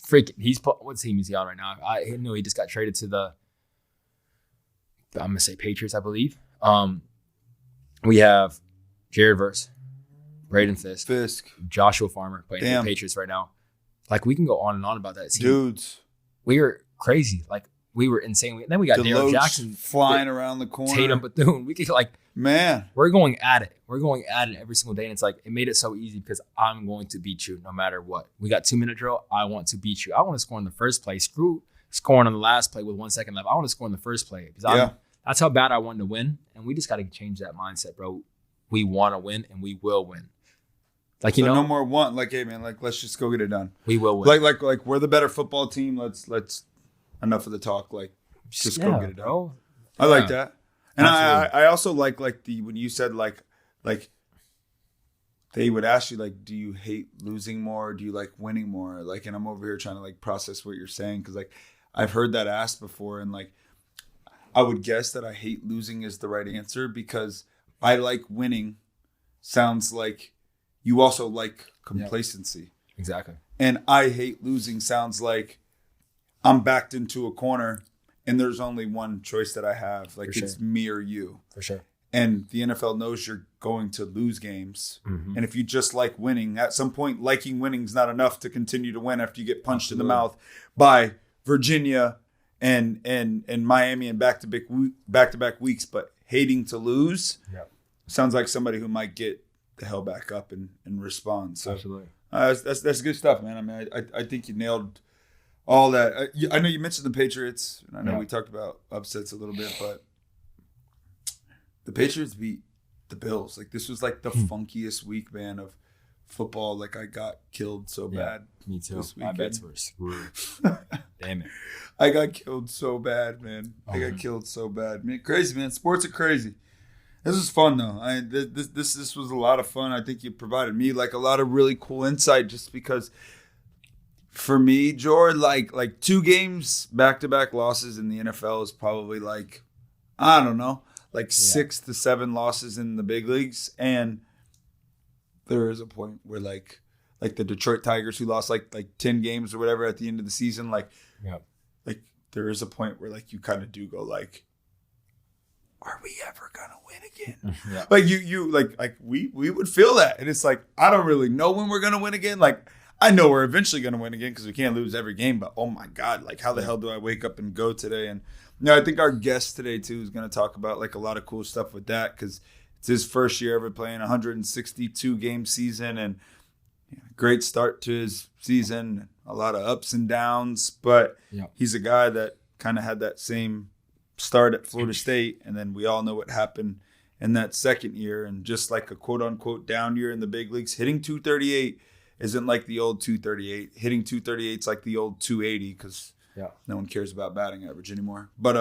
[SPEAKER 1] Freaking, what team is he on right now? I know he just got traded to the, I'm going to say Patriots, I believe. We have Jared Verse, Braden Fisk, Joshua Farmer playing for the Patriots right now. Like, we can go on and on about that team.
[SPEAKER 2] Dudes.
[SPEAKER 1] We were crazy. Like, we were insane. And then we got Darryl Jackson
[SPEAKER 2] flying around the corner.
[SPEAKER 1] Tatum Bethune. We could, like,
[SPEAKER 2] man,
[SPEAKER 1] we're going at it. We're going at it every single day. And it's like, it made it so easy because I'm going to beat you no matter what. We got 2-minute drill. I want to beat you. I want to score in the first play. Screw scoring on the last play with 1 second left. I want to score in the first play. Because that's how bad I wanted to win. And we just got to change that mindset, bro. We want to win and we will win. Like, you know,
[SPEAKER 2] no more want. Like, hey man, like, let's just go get it done.
[SPEAKER 1] We will win.
[SPEAKER 2] Like we're the better football team. Let's enough of the talk. Like, just go get it done. Bro. I like that. And I also like when you said like they would ask you, like, do you hate losing more? Or do you like winning more? Like, and I'm over here trying to like process what you're saying. Cause like I've heard that asked before. And like, I would guess that I hate losing is the right answer because I like winning sounds like you also like complacency.
[SPEAKER 1] Yeah, exactly.
[SPEAKER 2] And I hate losing sounds like I'm backed into a corner and there's only one choice that I have. Like, it's me or you.
[SPEAKER 1] For sure.
[SPEAKER 2] And the NFL knows you're going to lose games. Mm-hmm. And if you just like winning, at some point, liking winning is not enough to continue to win after you get punched in the mouth by Virginia and Miami in back-to-back weeks. But hating to lose sounds like somebody who might get the hell back up and respond. So
[SPEAKER 1] absolutely.
[SPEAKER 2] That's good stuff, man. I mean, I think you nailed all that. I know you mentioned the Patriots, and I know we talked about upsets a little bit, but the Patriots beat the Bills. Like, this was like the funkiest week, man, of football. Like, I got killed so bad.
[SPEAKER 1] Me too. My bets were screwed. Damn it.
[SPEAKER 2] I got killed so bad, man. I got killed so bad. Man, crazy, man. Sports are crazy. This was fun, though. This was a lot of fun. I think you provided me like a lot of really cool insight, just because for me, Jordan, like 2 games back-to-back losses in the NFL is probably like, I don't know, like 6 to 7 losses in the big leagues. And there is a point where like the Detroit Tigers, who lost like 10 games or whatever at the end of the season, like there is a point where like you kind of do go like, are we ever gonna win again? Yeah. Like you like we would feel that, and it's like, I don't really know when we're gonna win again. Like, I know we're eventually gonna win again because we can't lose every game. But oh my God, like, how the hell do I wake up and go today? And I think our guest today too is gonna talk about like a lot of cool stuff with that, because it's his first year ever playing a 162 game season, and great start to his season. A lot of ups and downs, but he's a guy that kind of had that same start at Florida State, and then we all know what happened in that second year, and just like a quote-unquote down year in the big leagues. Hitting 238 isn't like the old 238. Hitting 238 is like the old 280, because no one cares about batting average anymore. But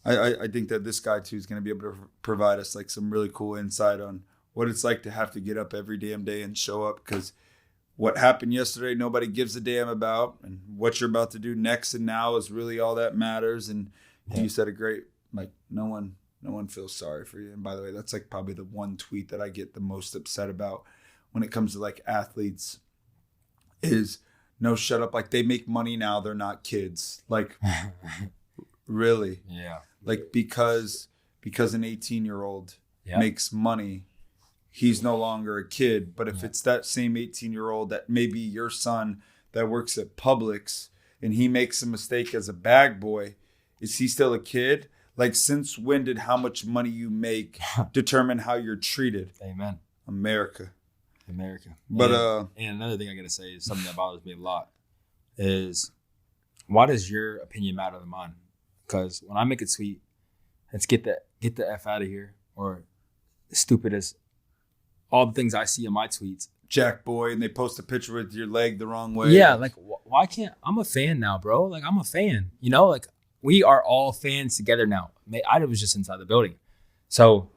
[SPEAKER 2] I think that this guy too is going to be able to provide us like some really cool insight on what it's like to have to get up every damn day and show up, because what happened yesterday nobody gives a damn about, and what you're about to do next and now is really all that matters. And You said it great. Like no one feels sorry for you. And by the way, that's like probably the one tweet that I get the most upset about when it comes to like athletes is no, shut up. Like they make money now. They're not kids. Like really?
[SPEAKER 1] Yeah.
[SPEAKER 2] Like because an 18-year-old makes money, he's no longer a kid. But if it's that same 18-year-old that may be your son that works at Publix and he makes a mistake as a bag boy, is he still a kid? Like, since when did how much money you make determine how you're treated?
[SPEAKER 1] Amen.
[SPEAKER 2] America.
[SPEAKER 1] But and another thing I gotta say is something that bothers me a lot is why does your opinion matter than mine? Because when I make a tweet, let's get the F out of here, or stupid as all the things I see in my tweets.
[SPEAKER 2] Jack boy, and they post a picture with your leg the wrong way.
[SPEAKER 1] Yeah, like why can't I'm a fan now, bro? Like I'm a fan, you know, like we are all fans together now. I was just inside the building. So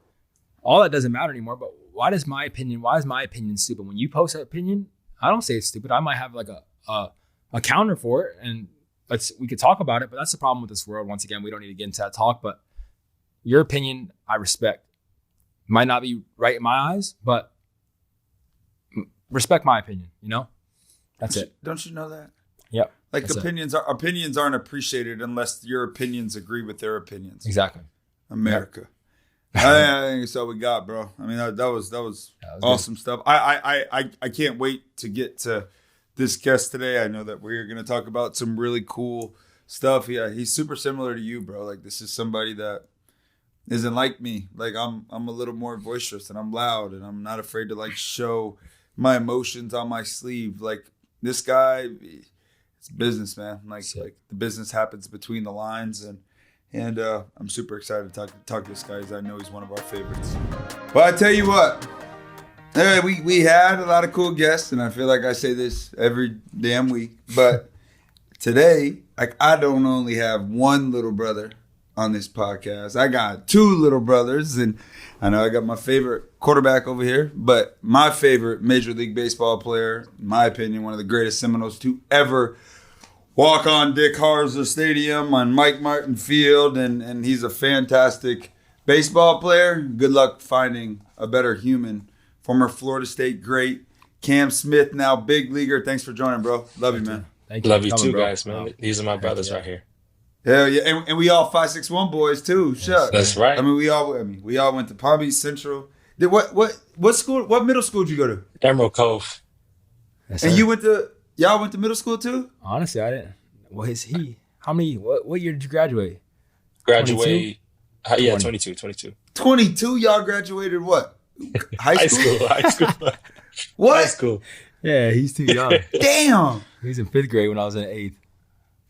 [SPEAKER 1] all that doesn't matter anymore, but why is my opinion stupid? When you post an opinion, I don't say it's stupid. I might have like a counter for it, and we could talk about it, but that's the problem with this world. Once again, we don't need to get into that talk, but your opinion, I respect. Might not be right in my eyes, but respect my opinion, you know? That's it.
[SPEAKER 2] Don't you know that?
[SPEAKER 1] Yep.
[SPEAKER 2] Like opinions aren't appreciated unless your opinions agree with their opinions.
[SPEAKER 1] Exactly.
[SPEAKER 2] America. I think that's all we got, bro. I mean, that was awesome good stuff. I can't wait to get to this guest today. I know that we're going to talk about some really cool stuff. Yeah, he's super similar to you, bro. Like, this is somebody that isn't like me. Like, I'm a little more boisterous and I'm loud and I'm not afraid to like show my emotions on my sleeve. Like, this guy, it's business, man. Like the business happens between the lines, and I'm super excited to talk to this guy, as I know he's one of our favorites. But I tell you what, we had a lot of cool guests, and I feel like I say this every damn week, but today, like, I don't only have one little brother on this podcast. I got two little brothers, and I know I got my favorite quarterback over here, but my favorite Major League Baseball player, in my opinion, one of the greatest Seminoles to ever walk on Dick Harzer Stadium on Mike Martin Field, and he's a fantastic baseball player. Good luck finding a better human. Former Florida State great, Cam Smith, now big leaguer. Thanks for joining, bro. Love you, man.
[SPEAKER 3] Thank you. Love you too, guys, man. These are my brothers right here.
[SPEAKER 2] Hell yeah, and we all 561 boys too. Shucks.
[SPEAKER 3] That's right.
[SPEAKER 2] I mean, we all went to Palm Beach Central. What school? What middle school did you go to?
[SPEAKER 3] Emerald Cove.
[SPEAKER 2] Yes, and y'all went to middle school too?
[SPEAKER 1] Honestly, I didn't. What is he? How many? What year did you graduate?
[SPEAKER 3] Graduate. 22.
[SPEAKER 2] 22. Y'all graduated what? High school.
[SPEAKER 3] High school.
[SPEAKER 2] What?
[SPEAKER 3] High school.
[SPEAKER 1] Yeah, he's too young.
[SPEAKER 2] Damn.
[SPEAKER 1] He was in 5th grade when I was in 8th.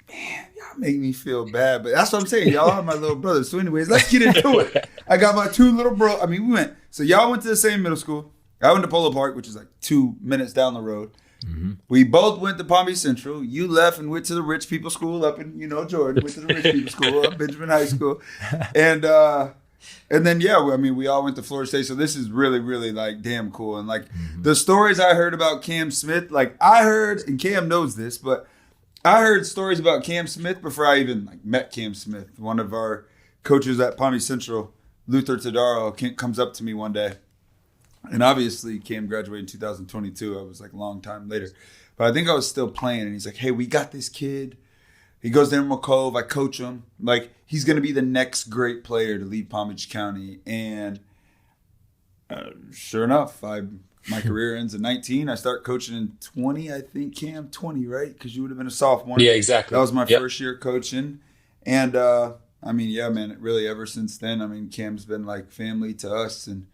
[SPEAKER 2] Man, y'all make me feel bad, but that's what I'm saying. Y'all are my little brothers. So anyways, let's get into it. I got my two little bro. I mean, so y'all went to the same middle school. I went to Polo Park, which is like 2 minutes down the road. Mm-hmm. We both went to Palm Beach Central. You left and went to the rich people school up in, Jordan. Went to the rich people school up Benjamin High School. And then, we all went to Florida State. So this is really, really, like, damn cool. And, like, the stories I heard about Cam Smith, like, I heard, and Cam knows this, but I heard stories about Cam Smith before I even met Cam Smith. One of our coaches at Palm Beach Central, Luther Tadaro, comes up to me one day. And obviously, Cam graduated in 2022. I was like a long time later. But I think I was still playing. And he's like, hey, we got this kid. He goes to Emerald Cove. I coach him. Like, he's going to be the next great player to lead Palm Beach County. And sure enough, my career ends at 19. I start coaching in 20, I think, Cam. 20, right? Because you would have been a sophomore.
[SPEAKER 3] Yeah, exactly.
[SPEAKER 2] That was my first year coaching. And, man, really ever since then, Cam's been like family to us. And,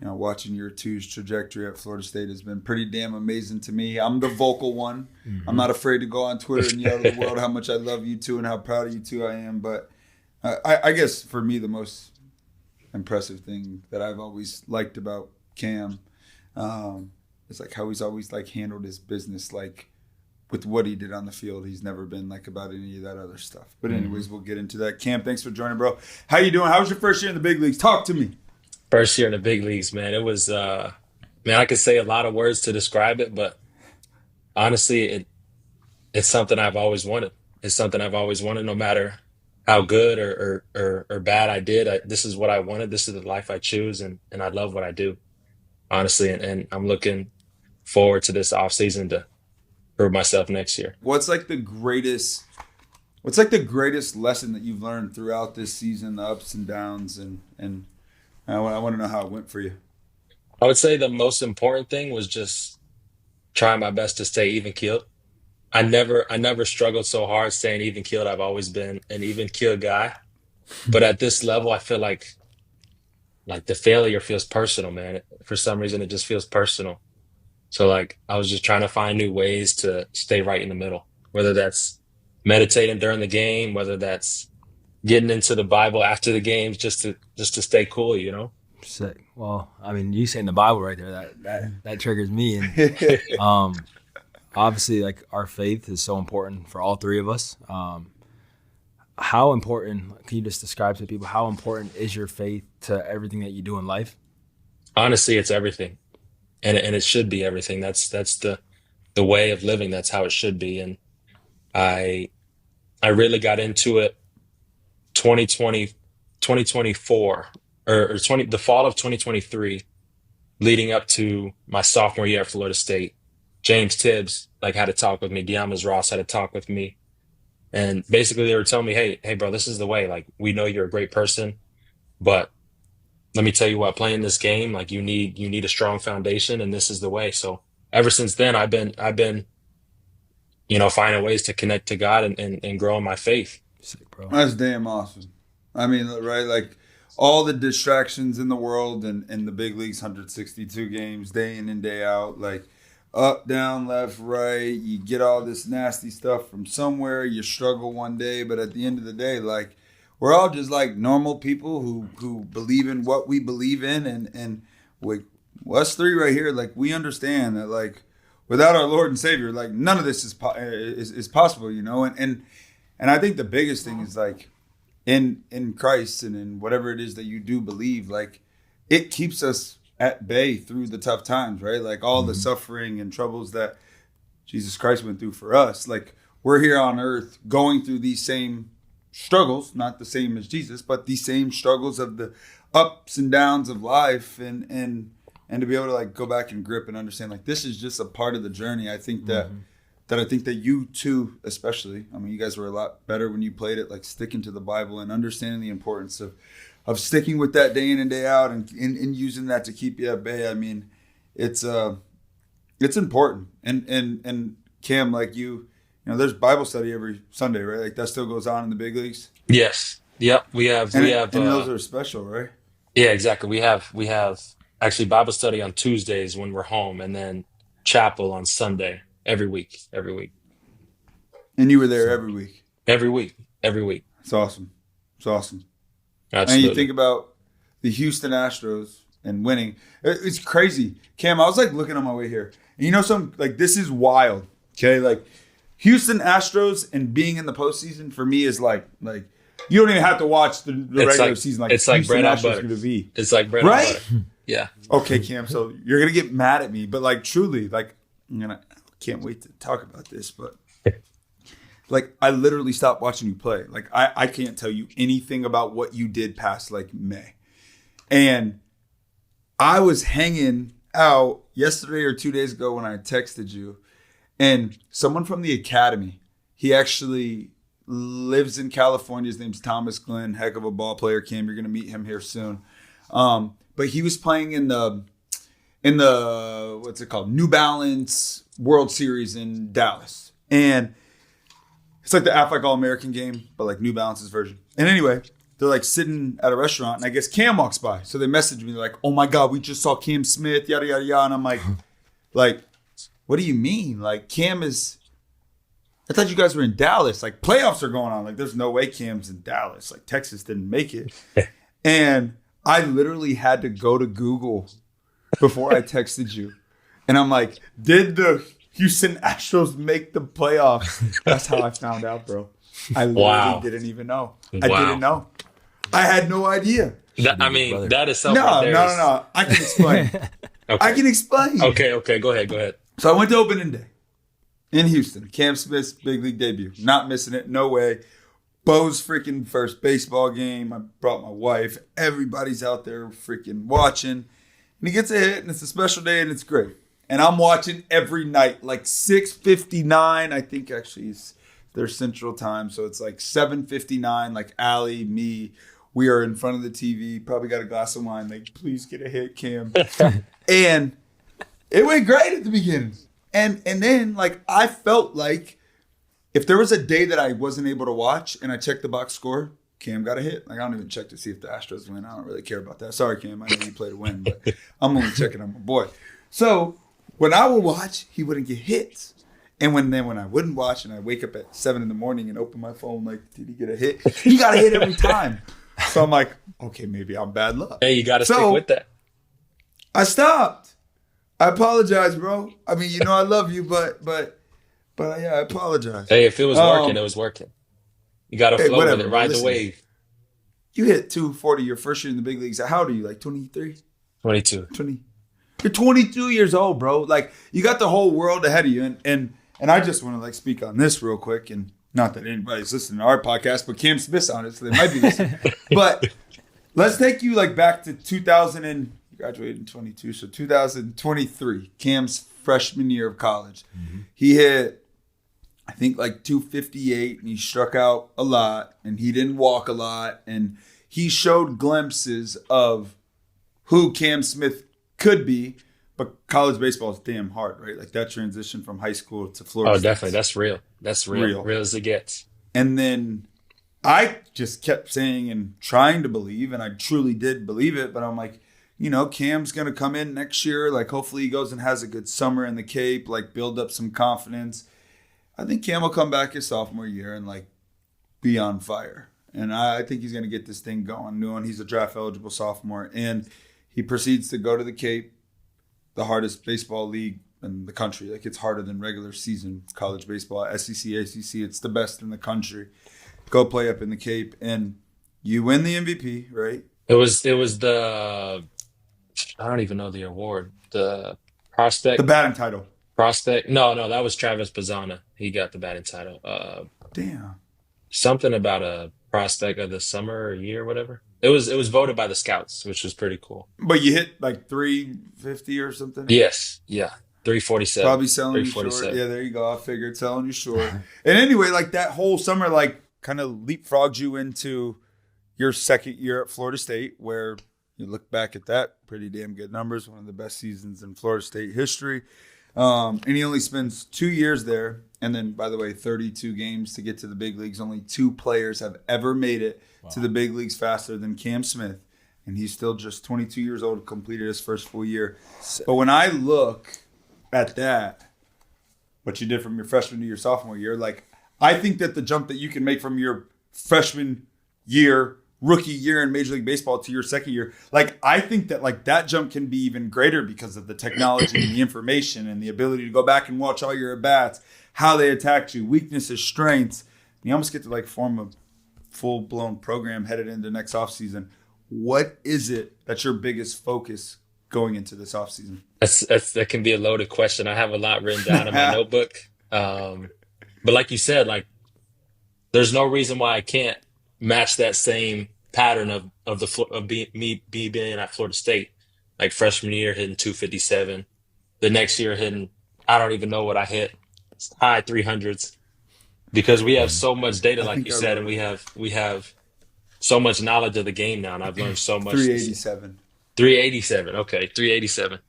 [SPEAKER 2] watching your two's trajectory at Florida State has been pretty damn amazing to me. I'm the vocal one. Mm-hmm. I'm not afraid to go on Twitter and yell to the world how much I love you two and how proud of you two I am. But I guess for me, the most impressive thing that I've always liked about Cam is like how he's always like handled his business, like with what he did on the field. He's never been like about any of that other stuff. But anyways, we'll get into that. Cam, thanks for joining, bro. How you doing? How was your first year in the big leagues? Talk to me.
[SPEAKER 3] First year in the big leagues, man. It was, I could say a lot of words to describe it, but honestly, it's something I've always wanted. It's something I've always wanted, no matter how good or bad I did. This is what I wanted. This is the life I choose, and I love what I do, honestly. And I'm looking forward to this off season to prove myself next year.
[SPEAKER 2] What's like the greatest? What's like the greatest lesson that you've learned throughout this season, the ups and downs, and I want to know how it went for you.
[SPEAKER 3] I would say the most important thing was just trying my best to stay even keeled. I never struggled so hard staying even keeled. I've always been an even keeled guy. But at this level, I feel like the failure feels personal, man. For some reason, it just feels personal. So like I was just trying to find new ways to stay right in the middle, whether that's meditating during the game, whether that's getting into the Bible after the games, just to stay cool, you know?
[SPEAKER 1] Sick. Well, I mean, you saying the Bible right there, that triggers me. And obviously, like, our faith is so important for all three of us. How important, can you just describe to people, how important is your faith to everything that you do in life?
[SPEAKER 3] Honestly, it's everything. And it should be everything. That's the way of living. That's how it should be. And I I really got into it 2020, 2024, or 20, the fall of 2023, leading up to my sophomore year at Florida State. James Tibbs like had a talk with me. Deamas Ross had a talk with me. And basically they were telling me, hey, bro, this is the way. Like, we know you're a great person, but let me tell you what, playing this game, like you need a strong foundation, and this is the way. So ever since then, I've been, finding ways to connect to God and grow in my faith.
[SPEAKER 1] Sick, bro.
[SPEAKER 2] That's damn awesome. I mean, right? Like all the distractions in the world and the big leagues, 162 games, day in and day out, like up, down, left, right. You get all this nasty stuff from somewhere. You struggle one day, but at the end of the day, like we're all just like normal people who believe in what we believe in, and we, us three right here, like we understand that like without our Lord and Savior, like none of this is possible, and I think the biggest thing is like in Christ and in whatever it is that you do believe, like it keeps us at bay through the tough times, right? Like all the suffering and troubles that Jesus Christ went through for us. Like we're here on earth going through these same struggles, not the same as Jesus, but these same struggles of the ups and downs of life, and to be able to like go back and grip and understand like this is just a part of the journey. I think that I think that you too, especially, I mean, you guys were a lot better when you played it, like sticking to the Bible and understanding the importance of sticking with that day in and day out, and using that to keep you at bay. I mean, it's important. And Cam, like you know, there's Bible study every Sunday, right? Like that still goes on in the big leagues.
[SPEAKER 3] Yes. Yep. We have.
[SPEAKER 2] And those are special, right?
[SPEAKER 3] Yeah, exactly. We have actually Bible study on Tuesdays when we're home, and then chapel on Sunday every week. Every week.
[SPEAKER 2] And you were there every week.
[SPEAKER 3] Every week. Every week.
[SPEAKER 2] It's awesome. It's awesome.
[SPEAKER 3] Absolutely.
[SPEAKER 2] And you think about the Houston Astros and winning. It's crazy. Cam, I was like looking on my way here. And you know something? Like this is wild. Okay? Like Houston Astros and being in the postseason for me is like you don't even have to watch the regular season. Like
[SPEAKER 3] it's like
[SPEAKER 2] Houston
[SPEAKER 3] bread on
[SPEAKER 2] Astros
[SPEAKER 3] butter.
[SPEAKER 2] gonna be.
[SPEAKER 3] It's like bread
[SPEAKER 2] right?
[SPEAKER 3] on butter. Yeah.
[SPEAKER 2] Okay, Cam. So you're gonna get mad at me, but like truly, like can't wait to talk about this, but like I literally stopped watching you play. Like I can't tell you anything about what you did past like May. And I was hanging out yesterday or 2 days ago when I texted you, and someone from the academy, he actually lives in California. His name's Thomas Glenn, heck of a ball player. Cam, you're gonna meet him here soon. But he was playing in the what's it called? New Balance World Series in Dallas. And it's like the Affleck All-American game, but like New Balance's version. And anyway, they're like sitting at a restaurant, and I guess Cam walks by. So they message me, they're like, oh my God, we just saw Cam Smith, yada, yada, yada. And I'm like, what do you mean? Like Cam is, I thought you guys were in Dallas. Like playoffs are going on. Like there's no way Cam's in Dallas. Like Texas didn't make it. And I literally had to go to Google before I texted you. And I'm like, did the Houston Astros make the playoffs? That's how I found out, bro. I literally didn't even know. I didn't know. I had no idea.
[SPEAKER 3] That is something.
[SPEAKER 2] No. I can explain.
[SPEAKER 3] Okay.
[SPEAKER 2] I can explain.
[SPEAKER 3] Okay. Go ahead.
[SPEAKER 2] So I went to opening day in Houston. Cam Smith's big league debut. Not missing it. No way. Bo's freaking first baseball game. I brought my wife. Everybody's out there freaking watching. And he gets a hit, and it's a special day, and it's great. And I'm watching every night, like 6:59. I think actually it's their Central Time. So it's like 7:59, like Allie, me. We are in front of the TV. Probably got a glass of wine. Like, please get a hit, Cam. And it went great at the beginning. And then, like, I felt like if there was a day that I wasn't able to watch and I checked the box score, Cam got a hit. Like, I don't even check to see if the Astros win. I don't really care about that. Sorry, Cam. I know you play to win, but I'm only checking on my boy. So when I would watch, he wouldn't get hits. And when I wouldn't watch and I wake up at 7 in the morning and open my phone, like, did he get a hit? He got a hit every time. So I'm like, okay, maybe I'm bad luck.
[SPEAKER 3] Hey, you got to stick with that.
[SPEAKER 2] I stopped. I apologize, bro. I mean, you know I love you, but yeah, I apologize.
[SPEAKER 3] Hey, if it was working, it was working. You got to flow with it, ride the wave.
[SPEAKER 2] You hit 240 your first year in the big leagues. How old are you? Like 23?
[SPEAKER 3] 22.
[SPEAKER 2] 20. You're 22 years old, bro. Like, you got the whole world ahead of you. And I just want to, like, speak on this real quick. And not that anybody's listening to our podcast, but Cam Smith's on it, so they might be listening. But let's take you, like, back to 2000 and you graduated in 22, so 2023, Cam's freshman year of college. Mm-hmm. He hit, I think, like 258, and he struck out a lot, and he didn't walk a lot, and he showed glimpses of who Cam Smith could be. But college baseball is damn hard, right? Like, that transition from high school to Florida State.
[SPEAKER 3] Definitely. That's real. That's real. Real as it gets.
[SPEAKER 2] And then I just kept saying and trying to believe, and I truly did believe it, but I'm like, you know, Cam's going to come in next year. Like, hopefully he goes and has a good summer in the Cape, like, build up some confidence. I think Cam will come back his sophomore year and, like, be on fire. And I think he's going to get this thing going, knowing he's a draft-eligible sophomore. And he proceeds to go to the Cape, the hardest baseball league in the country. Like, it's harder than regular season college baseball. SEC, ACC, it's the best in the country. Go play up in the Cape, and you win the MVP, right?
[SPEAKER 3] It was the, I don't even know the award. The prospect.
[SPEAKER 2] The batting title.
[SPEAKER 3] Prospect. No, that was Travis Bazzana. He got the batting title.
[SPEAKER 2] Damn.
[SPEAKER 3] Something about a prospect of the summer or year, whatever. It was voted by the scouts, which was pretty cool.
[SPEAKER 2] But you hit like 350 or something?
[SPEAKER 3] Yes. Yeah. 347.
[SPEAKER 2] Probably selling you short. Yeah, there you go. I figured selling you short. And anyway, like, that whole summer, like, kind of leapfrogged you into your second year at Florida State, where you look back at that, pretty damn good numbers, one of the best seasons in Florida State history. And he only spends 2 years there. And then, by the way, 32 games to get to the big leagues. Only 2 players have ever made it to the big leagues faster than Cam Smith. And he's still just 22 years old, completed his first full year. But when I look at that, what you did from your freshman to your sophomore year, like, I think that the jump that you can make from your freshman year, rookie year in Major League Baseball to your second year, like, I think that, like, that jump can be even greater because of the technology and the information and the ability to go back and watch all your at-bats, how they attacked you, weaknesses, strengths. And you almost get to, like, form a full-blown program headed into next offseason. What is it that's your biggest focus going into this offseason?
[SPEAKER 3] That can be a loaded question. I have a lot written down in my notebook. But like you said, like, there's no reason why I can't match that same pattern of me being at Florida State. Like, freshman year hitting 257, the next year hitting, I don't even know what I hit, high 300s, because we have so much data, like you said, and we have so much knowledge of the game now, and I've learned so much.
[SPEAKER 2] 387.
[SPEAKER 3] 387. Okay, 387.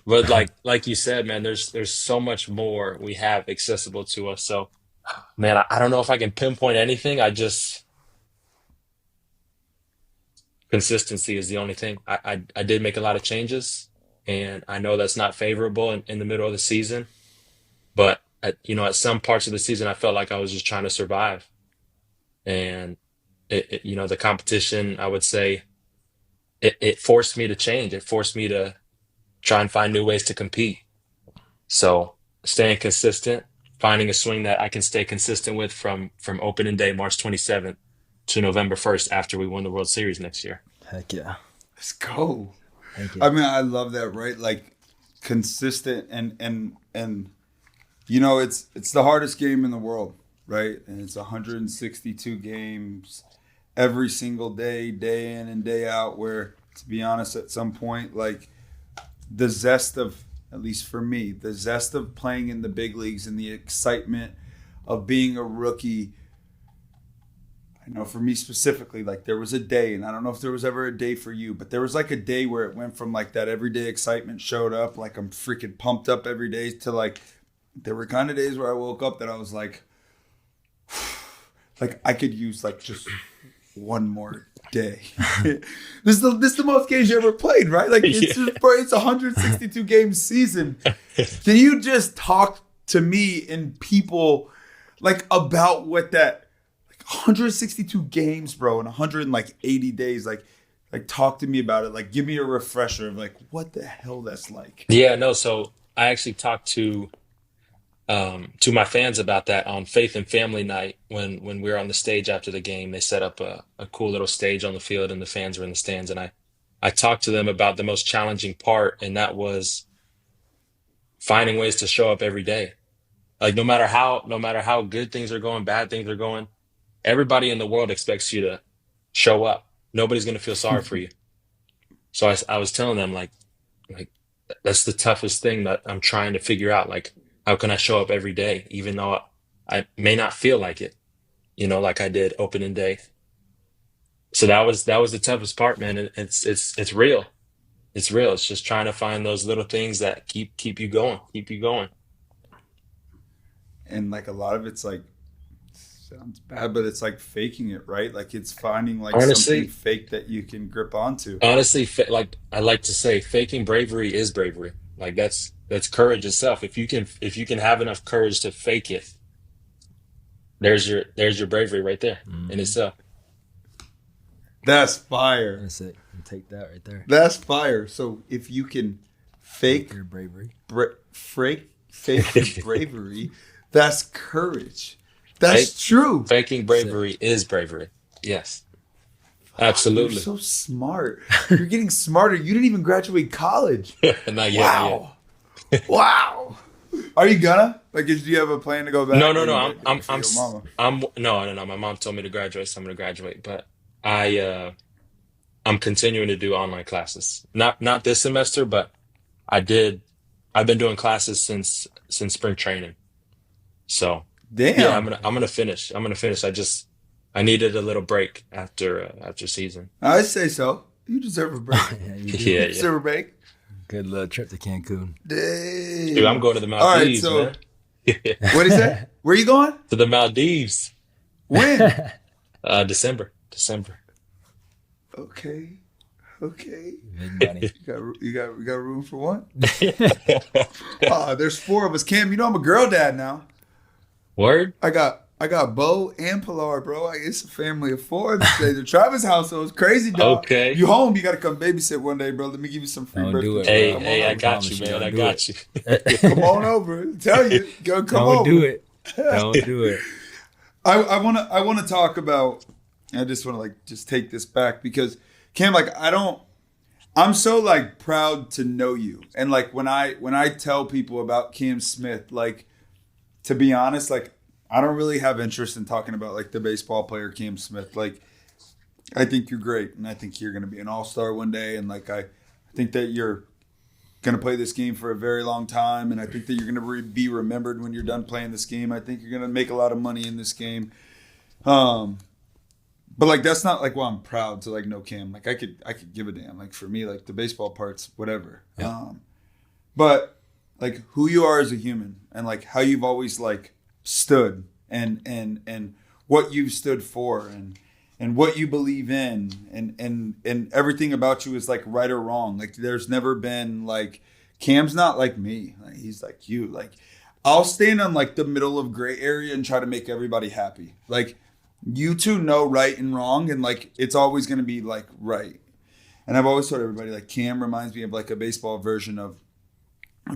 [SPEAKER 3] But like you said, man, there's so much more we have accessible to us. So, man, I don't know if I can pinpoint anything. Consistency is the only thing. I did make a lot of changes, and I know that's not favorable in the middle of the season. But at some parts of the season, I felt like I was just trying to survive. And the competition, I would say, it forced me to change. It forced me to try and find new ways to compete. So staying consistent, finding a swing that I can stay consistent with from opening day, March 27th to November 1st after we won the World Series next year.
[SPEAKER 1] Heck yeah.
[SPEAKER 2] Let's go.
[SPEAKER 1] Thank you.
[SPEAKER 2] I mean, I love that, right? Like, consistent and it's the hardest game in the world. right? And it's 162 games every single day, day in and day out, where, to be honest, at some point, like, the zest of, at least for me, the zest of playing in the big leagues and the excitement of being a rookie, I know for me specifically, like, there was a day, and I don't know if there was ever a day for you, but there was like a day where it went from like that everyday excitement showed up, like I'm freaking pumped up every day, to like, there were kind of days where I woke up that I was like I could use like just one more day. This is the most games you ever played, right? Like, it's it's a 162 game season. Can you just talk to me and people like about what that, like, 162 games, bro, in 180 days, like talk to me about it. Like, give me a refresher of like what the hell that's like.
[SPEAKER 3] Yeah, no. So I actually talked to my fans about that on Faith and Family Night when we were on the stage after the game. They set up a cool little stage on the field and the fans were in the stands. And I talked to them about the most challenging part, and that was finding ways to show up every day. Like, no matter how good things are going, bad things are going, everybody in the world expects you to show up. Nobody's going to feel sorry for you. So I was telling them, like that's the toughest thing that I'm trying to figure out. Like, how can I show up every day, even though I may not feel like it, like I did opening day. So that was the toughest part, man. It's real. It's real. It's just trying to find those little things that keep you going.
[SPEAKER 2] And like a lot of it's like, sounds bad, but it's like faking it, right? Like, it's finding like something fake that you can grip onto.
[SPEAKER 3] Honestly, like I like to say, faking bravery is bravery. Like, that's courage itself. If you can have enough courage to fake it, there's your bravery right there in itself.
[SPEAKER 2] That's fire.
[SPEAKER 1] That's it. You take that right there.
[SPEAKER 2] That's fire. So if you can fake
[SPEAKER 1] your bravery,
[SPEAKER 2] fake your bravery, that's courage. That's true.
[SPEAKER 3] Faking bravery is bravery. Yes. Absolutely.
[SPEAKER 2] You're so smart. You're getting smarter. You didn't even graduate college.
[SPEAKER 3] Not yet.
[SPEAKER 2] Wow. Wow. Are you gonna? Like, do you have a plan to go back?
[SPEAKER 3] No. No. My mom told me to graduate, so I'm gonna graduate. But I'm continuing to do online classes. Not this semester, but I've been doing classes since spring training. So
[SPEAKER 2] damn.
[SPEAKER 3] Yeah, I'm gonna finish. I needed a little break after season.
[SPEAKER 2] I say so. You deserve a break. You deserve a break.
[SPEAKER 1] Good little trip to Cancun.
[SPEAKER 2] Dang.
[SPEAKER 3] Dude, I'm going to the Maldives,
[SPEAKER 2] all right,
[SPEAKER 3] man.
[SPEAKER 2] What is that? Where are you going?
[SPEAKER 3] To the Maldives.
[SPEAKER 2] When?
[SPEAKER 3] December.
[SPEAKER 2] Okay.
[SPEAKER 1] Big money.
[SPEAKER 2] You got room for one? There's 4 of us. Cam, you know I'm a girl dad now.
[SPEAKER 3] Word?
[SPEAKER 2] I got Bo and Pilar, bro. It's a family of 4. The Travis household is crazy, dog.
[SPEAKER 3] Okay.
[SPEAKER 2] You home? You got to come babysit one day, bro. Let me give you some free
[SPEAKER 1] Don't
[SPEAKER 2] birthday.
[SPEAKER 1] do it,
[SPEAKER 3] Hey, I got you, man. I got you.
[SPEAKER 2] Come on over. I tell you, come
[SPEAKER 1] Don't
[SPEAKER 2] over.
[SPEAKER 1] do it. Don't do it.
[SPEAKER 2] I want to talk about. I just want to just take this back because Cam, I'm so proud to know you, and when I tell people about Cam Smith, to be honest, I don't really have interest in talking about the baseball player Cam Smith. I think you're great, and I think you're going to be an all-star one day, and I think that you're going to play this game for a very long time, and I think that you're going to be remembered when you're done playing this game. I think you're going to make a lot of money in this game. But that's not why I'm proud to know Cam. I could give a damn. For me, the baseball part's whatever.
[SPEAKER 1] Yeah.
[SPEAKER 2] But who you are as a human and how you've always stood and what you've stood for and what you believe in and everything about you is right or wrong. There's never been Cam's not like me. He's like you. I'll stand on the middle of gray area and try to make everybody happy. You two know right and wrong, and it's always going to be right. And I've always told everybody Cam reminds me of a baseball version of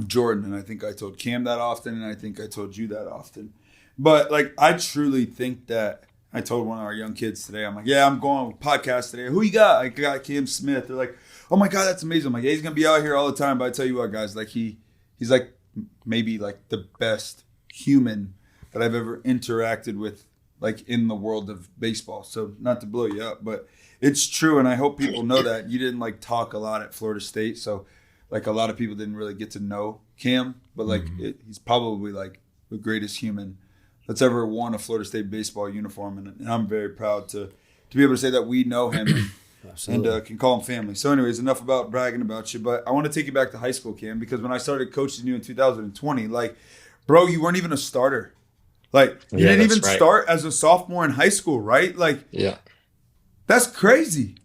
[SPEAKER 2] Jordan, and I think I told Cam that often, and I think I told you that often. But I truly think that I told one of our young kids today, I'm yeah, I'm going on a podcast today. Who you got? I got Cam Smith. They're like, oh my God, that's amazing. I'm yeah, he's gonna be out here all the time. But I tell you what, guys, he's maybe the best human that I've ever interacted with, like in the world of baseball. So not to blow you up, but it's true. And I hope people know that you didn't like talk a lot at Florida State. So like a lot of people didn't really get to know Cam, but like he's probably like the greatest human that's ever worn a Florida State baseball uniform. And I'm very proud to be able to say that we know him and can call him family. So anyways, enough about bragging about you, but I want to take you back to high school, Cam, because when I started coaching you in 2020, like, bro, you weren't even a starter. Like, you didn't even start as a sophomore in high school, right? Like, that's crazy.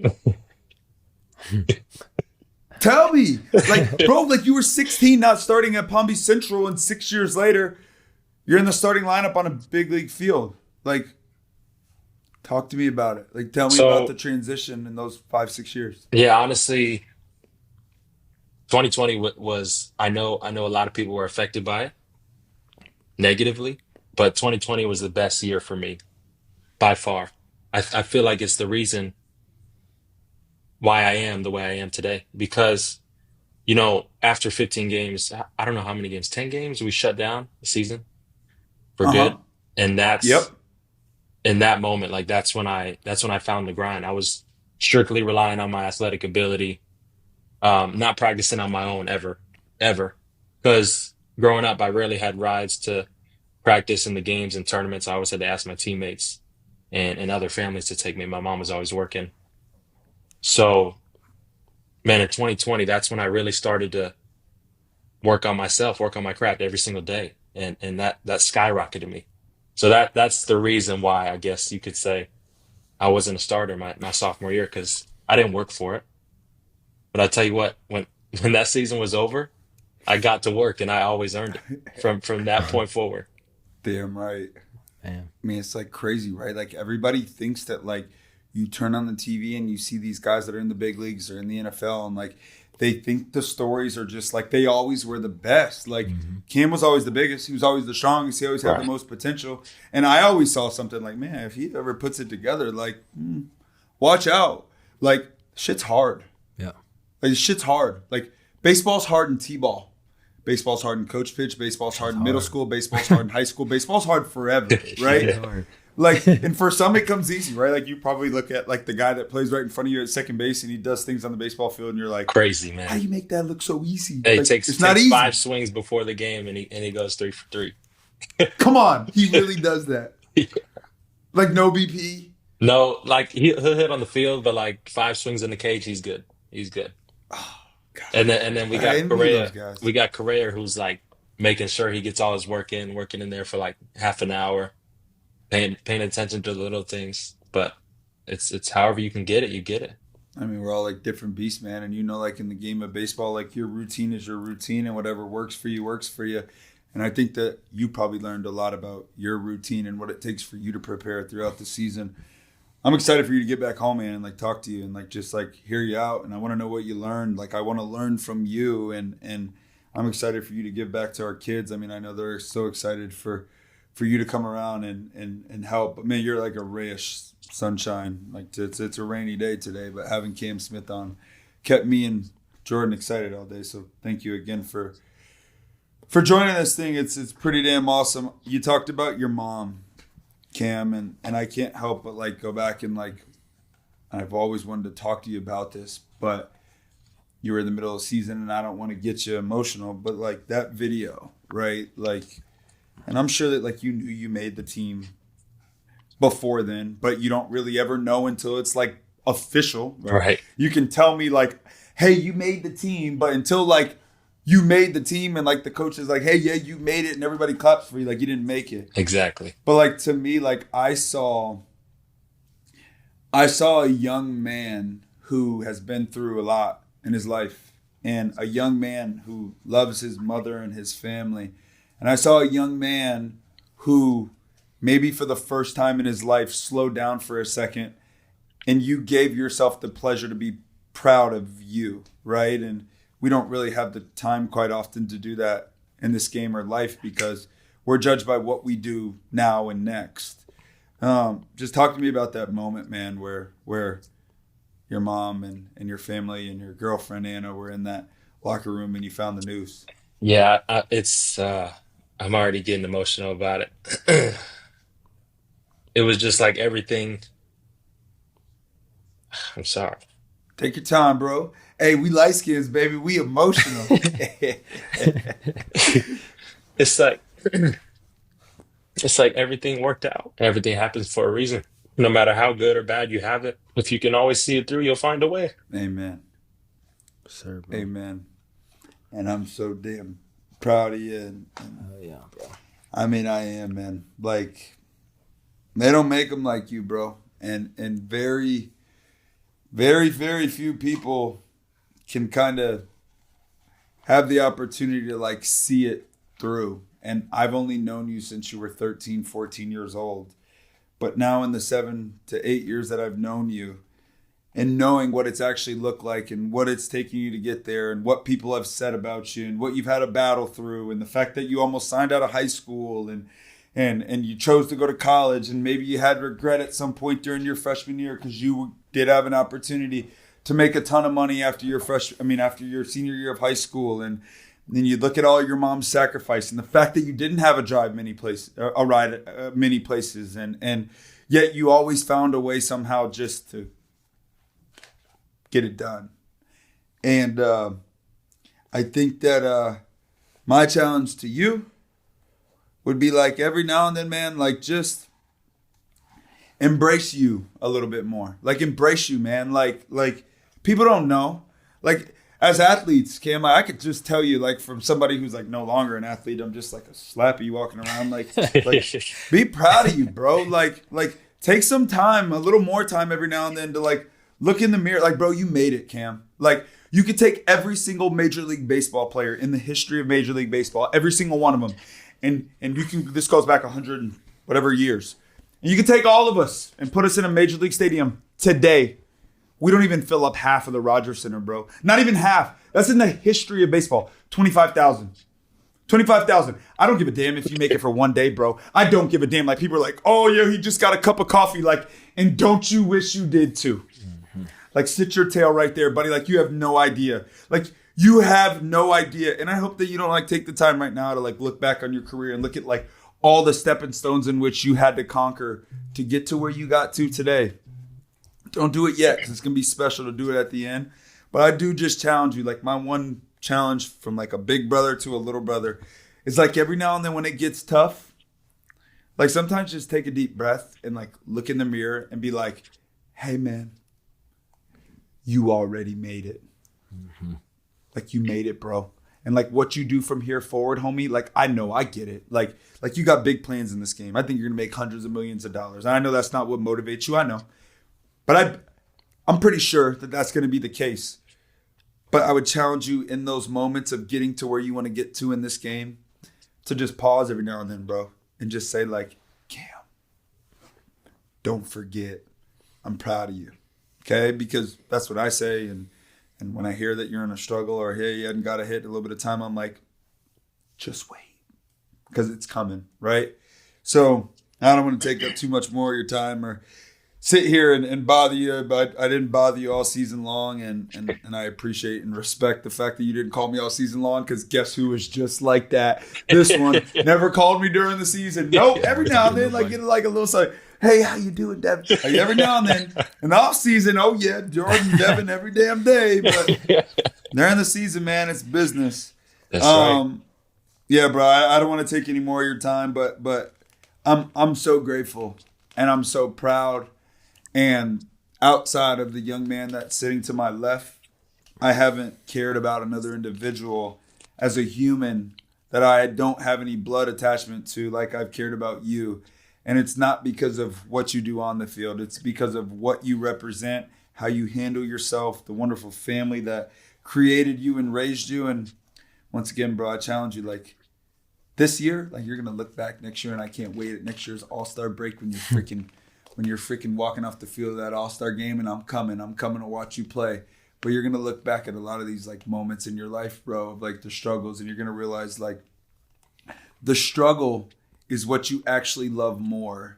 [SPEAKER 2] Tell me. Like, bro, like you were 16 not starting at Palm Beach Central, and 6 years later, you're in the starting lineup on a big league field. Like, talk to me about it. Like, tell me about the transition in those 5-6 years.
[SPEAKER 3] Yeah, honestly, 2020 was, I know a lot of people were affected by it negatively, but 2020 was the best year for me by far. I feel like it's the reason why I am the way I am today, because, after 15 games, I don't know how many games, 10 games, we shut down the season for good. And that's in that moment, like that's when I found the grind. I was strictly relying on my athletic ability, not practicing on my own ever. Because growing up, I rarely had rides to practice in the games and tournaments. I always had to ask my teammates and other families to take me. My mom was always working. So, man, in 2020, that's when I really started to work on myself, work on my craft every single day. And that skyrocketed me. So that's the reason why, I guess you could say, I wasn't a starter my sophomore year, because I didn't work for it. But I tell you what, when that season was over, I got to work, and I always earned it from that point forward.
[SPEAKER 2] Damn right.
[SPEAKER 1] Man.
[SPEAKER 2] I mean, it's like crazy, right? Like everybody thinks that like you turn on the TV and you see these guys that are in the big leagues or in the NFL, and like they think the stories are just like they always were the best. Like Cam was always the biggest. He was always the strongest. He always had the most potential. And I always saw something like, man, if he ever puts it together, like, watch out. Like, shit's hard.
[SPEAKER 1] Yeah.
[SPEAKER 2] Like, shit's hard. Like, baseball's hard in T-ball. Baseball's hard in coach pitch. Baseball's hard in middle school. Baseball's hard in high school. Baseball's hard forever, right?
[SPEAKER 1] Hard.
[SPEAKER 2] Like, and for some it comes easy, right? Like you probably look at like the guy that plays right in front of you at second base and he does things on the baseball field and you're like,
[SPEAKER 3] crazy, man.
[SPEAKER 2] How do you make that look so easy?
[SPEAKER 3] Hey,
[SPEAKER 2] like,
[SPEAKER 3] takes
[SPEAKER 2] not easy.
[SPEAKER 3] 5 swings before the game and he goes 3 for 3.
[SPEAKER 2] Come on, he really does that. Like no BP.
[SPEAKER 3] No, like he'll hit on the field, but like 5 swings in the cage, he's good. He's good.
[SPEAKER 2] Oh, God.
[SPEAKER 3] And then we got
[SPEAKER 2] envy
[SPEAKER 3] Correa.
[SPEAKER 2] those guys.
[SPEAKER 3] We got Correa, who's like making sure he gets all his working in there for like half an hour, paying attention to the little things. But it's however you can get it, you get it.
[SPEAKER 2] I mean, we're all like different beasts, man. And like in the game of baseball, like your routine is your routine, and whatever works for you works for you. And I think that you probably learned a lot about your routine and what it takes for you to prepare throughout the season. I'm excited for you to get back home, man, and like talk to you and like just like hear you out. And I want to know what you learned. Like I want to learn from you, and I'm excited for you to give back to our kids. I mean, I know they're so excited for you to come around and help. But man, you're like a ray of sunshine. Like it's a rainy day today, but having Cam Smith on kept me and Jordan excited all day. So thank you again for joining this thing. It's pretty damn awesome. You talked about your mom, Cam, and I can't help but like go back and like I've always wanted to talk to you about this, but you were in the middle of the season and I don't want to get you emotional, but like that video, right? Like, and I'm sure that like you knew you made the team before then, but you don't really ever know until it's like official.
[SPEAKER 3] Right.
[SPEAKER 2] You can tell me like, hey, you made the team, but until like you made the team and like the coach is like, hey, yeah, you made it, and everybody claps for you, like you didn't make it.
[SPEAKER 3] Exactly.
[SPEAKER 2] But like to me, like I saw a young man who has been through a lot in his life, and a young man who loves his mother and his family. And I saw a young man who maybe for the first time in his life slowed down for a second, and you gave yourself the pleasure to be proud of you, right? And we don't really have the time quite often to do that in this game or life because we're judged by what we do now and next. Just talk to me about that moment, man, where your mom and your family and your girlfriend Anna were in that locker room and you found the news.
[SPEAKER 3] Yeah, it's I'm already getting emotional about it. It was just like everything. I'm sorry.
[SPEAKER 2] Take your time, bro. Hey, we light skins, baby. We emotional.
[SPEAKER 3] It's like it's like everything worked out. Everything happens for a reason. No matter how good or bad you have it, if you can always see it through, you'll find a way.
[SPEAKER 2] Amen.
[SPEAKER 1] Sir, bro.
[SPEAKER 2] Amen. And I'm so damn proud of you. And
[SPEAKER 1] Oh yeah, bro.
[SPEAKER 2] I mean, I am, man. Like, they don't make them like you, bro. And very, very, very few people can kind of have the opportunity to like see it through. And I've only known you since you were 13, 14 years old. But now in the 7 to 8 years that I've known you, and knowing what it's actually looked like and what it's taking you to get there and what people have said about you and what you've had to battle through and the fact that you almost signed out of high school and you chose to go to college and maybe you had regret at some point during your freshman year because you did have an opportunity to make a ton of money after your after your senior year of high school, and then you look at all your mom's sacrifice and the fact that you didn't have a ride at many places, and yet you always found a way somehow just to get it done. And I think that my challenge to you would be like every now and then, man, like just embrace you a little bit more. Like embrace you, man. Like people don't know. Like as athletes, Cam, I could just tell you, like from somebody who's like no longer an athlete, I'm just like a slappy walking around. Like be proud of you, bro. Like take some time, a little more time every now and then to like look in the mirror. Like, bro, you made it, Cam. Like you could take every single Major League Baseball player in the history of Major League Baseball, every single one of them. And you can, this goes back 100 and whatever years. And you can take all of us and put us in a Major League stadium today. We don't even fill up half of the Rogers Center, bro. Not even half. That's in the history of baseball. 25,000. 25,000. I don't give a damn if you make it for one day, bro. I don't give a damn. Like people are like, oh yeah, he just got a cup of coffee. Like, and don't you wish you did too? Mm-hmm. Like sit your tail right there, buddy. Like you have no idea. Like you have no idea. And I hope that you don't like take the time right now to like look back on your career and look at like all the stepping stones in which you had to conquer to get to where you got to today. Don't do it yet because it's going to be special to do it at the end. But I do just challenge you. Like my one challenge from like a big brother to a little brother is like every now and then when it gets tough, like sometimes just take a deep breath and like look in the mirror and be like, hey man, you already made it. Mm-hmm. Like you made it, bro. And like what you do from here forward, homie, like I know I get it. Like you got big plans in this game. I think you're going to make hundreds of millions of dollars. And I know that's not what motivates you. I know. But I'm pretty sure that that's going to be the case. But I would challenge you in those moments of getting to where you want to get to in this game to just pause every now and then, bro, and just say like, Cam, don't forget, I'm proud of you, okay? Because that's what I say. And when I hear that you're in a struggle or, hey, you hadn't got a hit in a little bit of time, I'm like, just wait because it's coming, right? So I don't want to take up too much more of your time or sit here and bother you, but I didn't bother you all season long, and I appreciate and respect the fact that you didn't call me all season long because guess who is just like that? This one never called me during the season. Nope. Every now and then, like get like a little side. Hey, how you doing, Devon? Like every now and then, in the off season, oh yeah, Jordan, Devon, every damn day. But during the season, man, it's business.
[SPEAKER 3] That's right.
[SPEAKER 2] Yeah, bro. I don't want to take any more of your time, but I'm so grateful and I'm so proud. And outside of the young man that's sitting to my left, I haven't cared about another individual as a human that I don't have any blood attachment to like I've cared about you. And it's not because of what you do on the field. It's because of what you represent, how you handle yourself, the wonderful family that created you and raised you. And once again, bro, I challenge you, like this year, like you're going to look back next year and I can't wait at next year's All-Star break when you're freaking walking off the field of that All-Star game and I'm coming to watch you play. But you're going to look back at a lot of these like moments in your life, bro, of like the struggles, and you're going to realize like the struggle is what you actually love more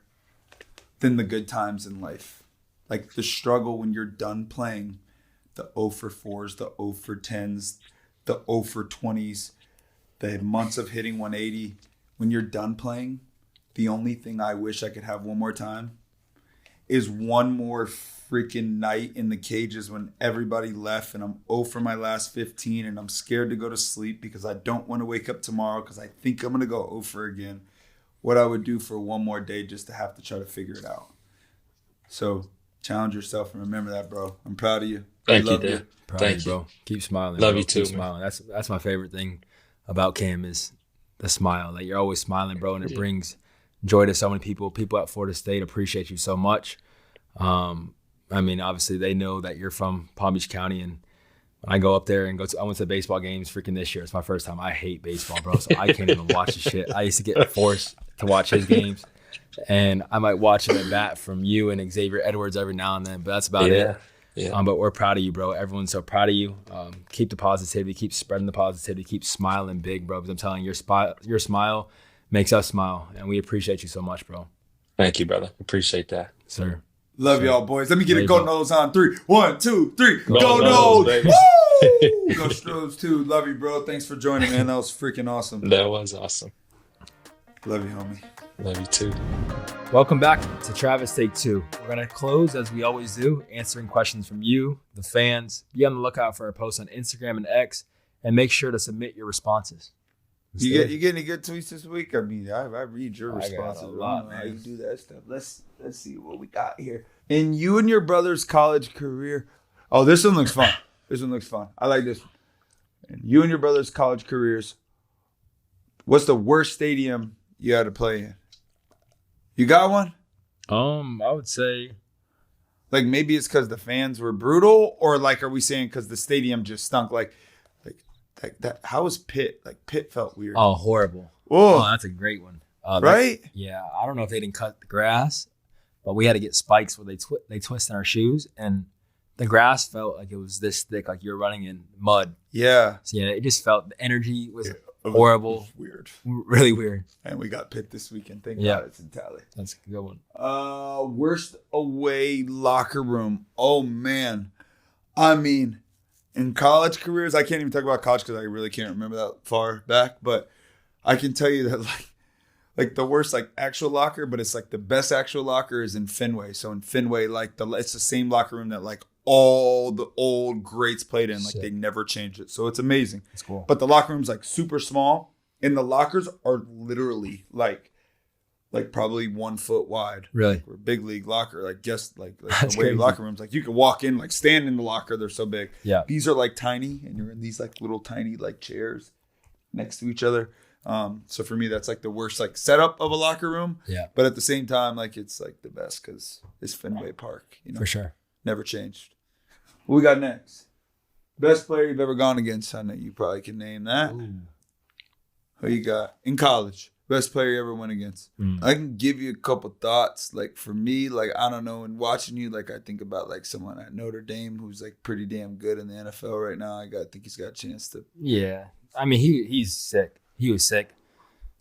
[SPEAKER 2] than the good times in life. Like the struggle when you're done playing, the 0 for 4s, the 0 for 10s, the 0 for 20s, the months of hitting 180, when you're done playing, the only thing I wish I could have one more time is one more freaking night in the cages when everybody left and I'm 0 for my last 15 and I'm scared to go to sleep because I don't want to wake up tomorrow because I think I'm going to go 0 for again. What I would do for one more day just to have to try to figure it out. So challenge yourself and remember that, bro. I'm proud of you.
[SPEAKER 3] Thank you, Dad.
[SPEAKER 1] Thank you, bro. Keep smiling.
[SPEAKER 3] Love
[SPEAKER 1] bro.
[SPEAKER 3] you too,
[SPEAKER 1] Keep smiling. That's my favorite thing about Cam is the smile. Like you're always smiling, bro, and it brings joy to so many people. People at Florida State appreciate you so much. I mean, obviously they know that you're from Palm Beach County, and when I go up there and I went to baseball games freaking this year. It's my first time. I hate baseball, bro, so I can't even watch the shit. I used to get forced to watch his games, and I might watch him at bat from you and Xavier Edwards every now and then, but that's about it. Yeah. But we're proud of you, bro. Everyone's so proud of you. Keep the positivity. Keep spreading the positivity. Keep smiling big, bro, because I'm telling you, your smile makes us smile, and we appreciate you so much, bro.
[SPEAKER 3] Thank you, brother. Appreciate that.
[SPEAKER 1] Sir.
[SPEAKER 2] Love y'all, boys. Let me get a Go Noles on 3. 1, 2, 3. Go
[SPEAKER 3] Noles,
[SPEAKER 2] Noles.
[SPEAKER 3] baby.
[SPEAKER 2] Woo! Go Stros, too. Love you, bro. Thanks for joining, man. That was freaking awesome.
[SPEAKER 3] That was awesome.
[SPEAKER 2] Love you, homie.
[SPEAKER 3] Love you too.
[SPEAKER 1] Welcome back to Travis Take 2. We're going to close, as we always do, answering questions from you, the fans. Be on the lookout for our posts on Instagram and X, and make sure to submit your responses.
[SPEAKER 2] You get any good tweets this week? I mean, I read your
[SPEAKER 1] I got
[SPEAKER 2] responses.
[SPEAKER 1] a lot,
[SPEAKER 2] I don't know how you
[SPEAKER 1] man.
[SPEAKER 2] do that stuff. Let's see what we got here. In you and your brother's college career. Oh, this one looks fun. This one looks fun. I like this one. In you and your brother's college careers, what's the worst stadium you had to play in? You got one?
[SPEAKER 1] I would say
[SPEAKER 2] Like maybe it's because the fans were brutal, or like are we saying because the stadium just stunk? Like that. How was Pitt? Like Pitt felt weird.
[SPEAKER 1] horrible.
[SPEAKER 2] Whoa.
[SPEAKER 1] Oh, that's a great one.
[SPEAKER 2] Right?
[SPEAKER 1] Yeah, I don't know if they didn't cut the grass, but we had to get spikes where they twist in our shoes, and the grass felt like it was this thick, like you were running in mud.
[SPEAKER 2] Yeah.
[SPEAKER 1] So yeah, it just felt the energy was horrible,
[SPEAKER 2] Weird.
[SPEAKER 1] really weird.
[SPEAKER 2] And we got Pitt this weekend. Thank
[SPEAKER 1] Yeah.
[SPEAKER 2] God it's in Tally.
[SPEAKER 1] That's a good one.
[SPEAKER 2] Worst away locker room. Oh man. I mean, in college careers, I can't even talk about college because I really can't remember that far back. But I can tell you that like the worst like actual locker, but it's like the best actual locker is in Fenway. So in Fenway, like it's the same locker room that like all the old greats played in. Like
[SPEAKER 1] Sick.
[SPEAKER 2] they never changed it. So it's amazing.
[SPEAKER 1] That's cool.
[SPEAKER 2] But the locker room's like super small, and the lockers are literally like probably 1 foot wide.
[SPEAKER 1] Really?
[SPEAKER 2] We're a big league locker, like just like
[SPEAKER 1] That's
[SPEAKER 2] the way
[SPEAKER 1] crazy.
[SPEAKER 2] locker rooms, like you can walk in, like stand in the locker. They're so big.
[SPEAKER 1] Yeah.
[SPEAKER 2] These are like tiny, and you're in these like little tiny like chairs next to each other. So for me, that's like the worst like setup of a locker room.
[SPEAKER 1] Yeah.
[SPEAKER 2] But at the same time, like it's like the best because it's Fenway Park. You know,
[SPEAKER 1] For sure.
[SPEAKER 2] never changed. What we got next? Best player you've ever gone against? I know you probably can name that.
[SPEAKER 1] Ooh.
[SPEAKER 2] Who you got in college? Best player you ever went against? I can give you a couple thoughts. Like for me, like I don't know. And watching you, like I think about like someone at Notre Dame who's like pretty damn good in the NFL right now. I think he's got a chance to.
[SPEAKER 1] Yeah. I mean, he's sick. He was sick.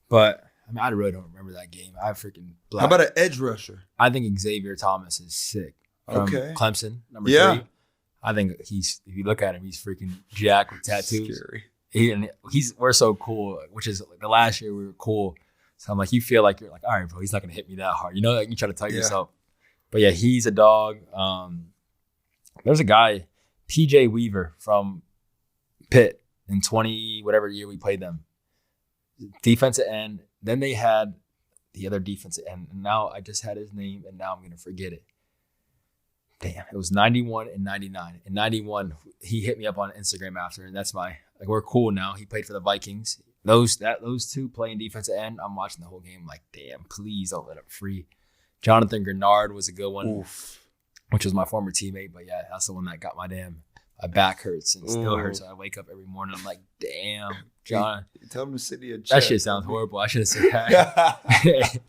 [SPEAKER 1] But I mean, I really don't remember that game. I freaking blacked.
[SPEAKER 2] How about an edge rusher?
[SPEAKER 1] I think Xavier Thomas is sick. From
[SPEAKER 2] Okay.
[SPEAKER 1] Clemson, number
[SPEAKER 2] Yeah.
[SPEAKER 1] 3. I think if you look at him, he's freaking jacked with tattoos.
[SPEAKER 2] Scary.
[SPEAKER 1] We're so cool, which is like the last year we were cool. So I'm like, you feel like you're like, all right, bro, he's not gonna hit me that hard. You know, like you try to tell yourself. But yeah, he's a dog. There's a guy, PJ Weaver from Pitt in 20 whatever year we played them. Defensive end. Then they had the other defensive end. And now I just had his name, and now I'm gonna forget it. Damn, it was 91 and 99. In 91, he hit me up on Instagram after, and that's we're cool now. He played for the Vikings. Those two playing defensive end, I'm watching the whole game like, damn, please don't let him free. Jonathan Grenard was a good one,
[SPEAKER 2] Oof.
[SPEAKER 1] which was my former teammate. But yeah, that's the one that got my back hurts and still hurts. I wake up every morning, I'm like, damn, John.
[SPEAKER 2] Tell him to sit in a chair.
[SPEAKER 1] That shit sounds horrible. I should have said that.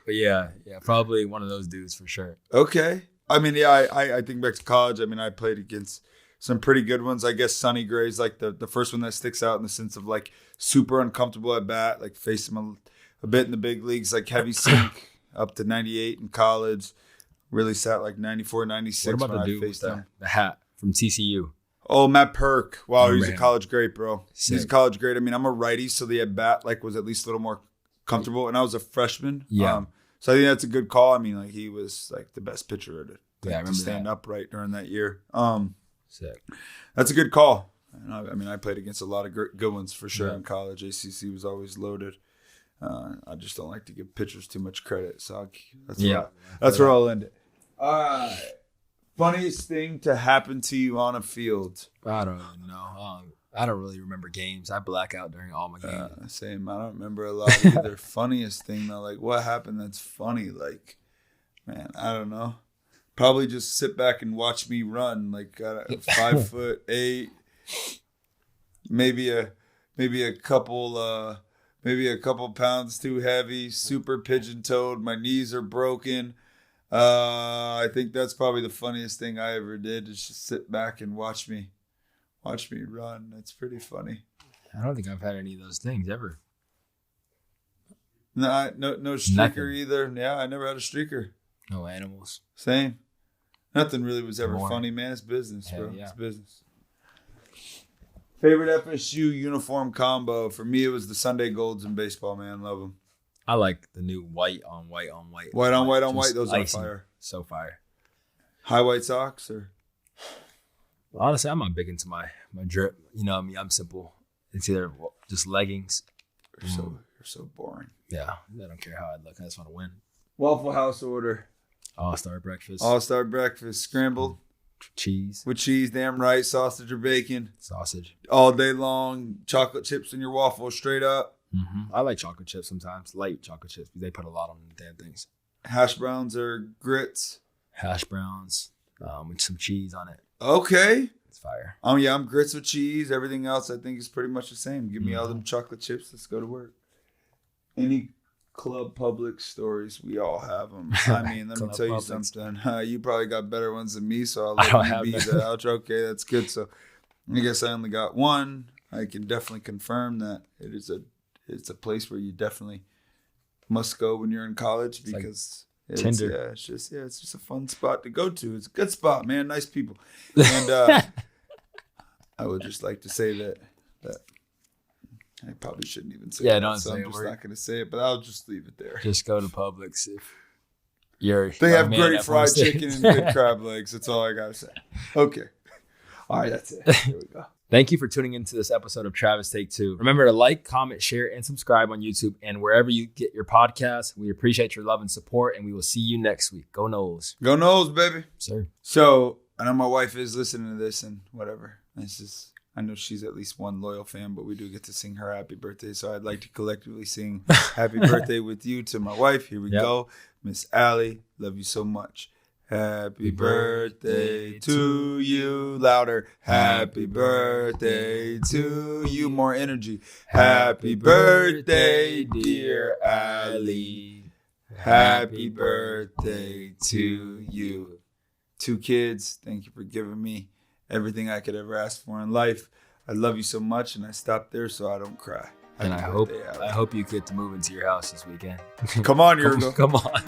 [SPEAKER 1] But yeah, probably one of those dudes for sure.
[SPEAKER 2] Okay. I mean, yeah, I think back to college. I mean, I played against some pretty good ones. I guess Sonny Gray's like the first one that sticks out in the sense of like super uncomfortable at bat, like faced him a bit in the big leagues, like heavy sink up to 98 in college. Really sat like 94, 96
[SPEAKER 1] What about
[SPEAKER 2] when
[SPEAKER 1] the
[SPEAKER 2] I
[SPEAKER 1] dude with
[SPEAKER 2] faced him.
[SPEAKER 1] the hat from TCU?
[SPEAKER 2] Oh, Matt Perk. Wow, he's a
[SPEAKER 1] Man.
[SPEAKER 2] college great, bro.
[SPEAKER 1] Sick.
[SPEAKER 2] He's a college great. I mean, I'm a righty, so the at-bat was at least a little more comfortable. And I was a freshman.
[SPEAKER 1] Yeah.
[SPEAKER 2] So I think that's a good call. I mean, he was the best pitcher
[SPEAKER 1] I remember
[SPEAKER 2] to stand
[SPEAKER 1] that.
[SPEAKER 2] upright during that year.
[SPEAKER 1] Sick.
[SPEAKER 2] That's a good call. And I played against a lot of good ones for sure
[SPEAKER 1] Yeah.
[SPEAKER 2] in college. ACC was always loaded. I just don't like to give pitchers too much credit. So that's where I'll end it. All right. Funniest thing to happen to you on a field?
[SPEAKER 1] I don't even know. I don't really remember games. I black out during all my games.
[SPEAKER 2] Same. I don't remember a lot either. Funniest thing though, what happened that's funny? Man, I don't know. Probably just sit back and watch me run. 5'8", maybe a couple pounds too heavy. Super pigeon-toed. My knees are broken. I think that's probably the funniest thing I ever did. Is just sit back and watch me run. That's pretty funny.
[SPEAKER 1] I don't think I've had any of those things ever.
[SPEAKER 2] No streaker
[SPEAKER 1] Nothing.
[SPEAKER 2] either. Yeah, I never had a streaker.
[SPEAKER 1] No animals.
[SPEAKER 2] Same. Nothing really was ever
[SPEAKER 1] More.
[SPEAKER 2] funny, man. It's business, bro.
[SPEAKER 1] Hell yeah.
[SPEAKER 2] It's business. Favorite FSU uniform combo? For me, it was the Sunday Golds in baseball, man. Love them.
[SPEAKER 1] I like the new white on white on white.
[SPEAKER 2] White on white on
[SPEAKER 1] Just
[SPEAKER 2] white. Those are
[SPEAKER 1] icy.
[SPEAKER 2] fire.
[SPEAKER 1] So fire.
[SPEAKER 2] High white socks or?
[SPEAKER 1] Honestly, I'm not big into my drip. You know what I mean? I'm simple. It's either just leggings.
[SPEAKER 2] You're so boring.
[SPEAKER 1] Yeah. I don't care how I look. I just want to win.
[SPEAKER 2] Waffle House order.
[SPEAKER 1] All-star breakfast.
[SPEAKER 2] All-star breakfast. Scrambled
[SPEAKER 1] Cheese.
[SPEAKER 2] with cheese, damn right. Sausage or bacon.
[SPEAKER 1] Sausage.
[SPEAKER 2] All day long. Chocolate chips in your waffle straight up.
[SPEAKER 1] I like chocolate chips sometimes. Light chocolate chips. They put a lot on the damn things.
[SPEAKER 2] Hash browns or grits.
[SPEAKER 1] Hash browns with some cheese on it.
[SPEAKER 2] Okay.
[SPEAKER 1] It's fire.
[SPEAKER 2] I'm grits with cheese. Everything else I think is pretty much the same. Give me all them chocolate chips. Let's go to work. Any club Publix stories? We all have them. I mean, let me
[SPEAKER 1] Club
[SPEAKER 2] tell you
[SPEAKER 1] Publix.
[SPEAKER 2] something. You probably got better ones than me, so
[SPEAKER 1] I don't
[SPEAKER 2] I'll
[SPEAKER 1] have
[SPEAKER 2] let you be
[SPEAKER 1] that.
[SPEAKER 2] the outro. Okay, that's good. So I guess I only got one. I can definitely confirm that it's a place where you definitely must go when you're in college because
[SPEAKER 1] Tinder.
[SPEAKER 2] it's just a fun spot to go to. It's a good spot, man. Nice people. And I would just like to say that I probably shouldn't even say
[SPEAKER 1] Yeah,
[SPEAKER 2] that,
[SPEAKER 1] don't
[SPEAKER 2] so
[SPEAKER 1] say
[SPEAKER 2] I'm
[SPEAKER 1] a
[SPEAKER 2] just
[SPEAKER 1] word.
[SPEAKER 2] not going to say it, but I'll just leave it there.
[SPEAKER 1] Just go to Publix if you're.
[SPEAKER 2] They
[SPEAKER 1] a
[SPEAKER 2] have
[SPEAKER 1] man
[SPEAKER 2] great
[SPEAKER 1] that
[SPEAKER 2] fried
[SPEAKER 1] wants to-
[SPEAKER 2] chicken and good crab legs. That's all I got to say. Okay. All right, that's it. Here we go.
[SPEAKER 1] Thank you for tuning into this episode of Travis Take Two. Remember to like, comment, share, and subscribe on YouTube and wherever you get your podcasts. We appreciate your love and support, and we will see you next week. Go Knowles.
[SPEAKER 2] Go Knowles, baby.
[SPEAKER 1] Sir.
[SPEAKER 2] So I know my wife is listening to this and whatever. It's just, I know she's at least one loyal fan, but we do get to sing her happy birthday. So I'd like to collectively sing happy birthday with you to my wife. Here we go. Miss Allie, love you so much. Happy birthday to you. Louder. Happy birthday to you. More energy. Happy birthday, dear Allie. Happy birthday to you. 2 kids, thank you for giving me everything I could ever ask for in life. I love you so much, and I stopped there so I don't cry.
[SPEAKER 1] And
[SPEAKER 2] Happy
[SPEAKER 1] I
[SPEAKER 2] birthday, Allie.
[SPEAKER 1] hope you get to move into your house this weekend.
[SPEAKER 2] Come on, Yurgo.
[SPEAKER 1] Come on.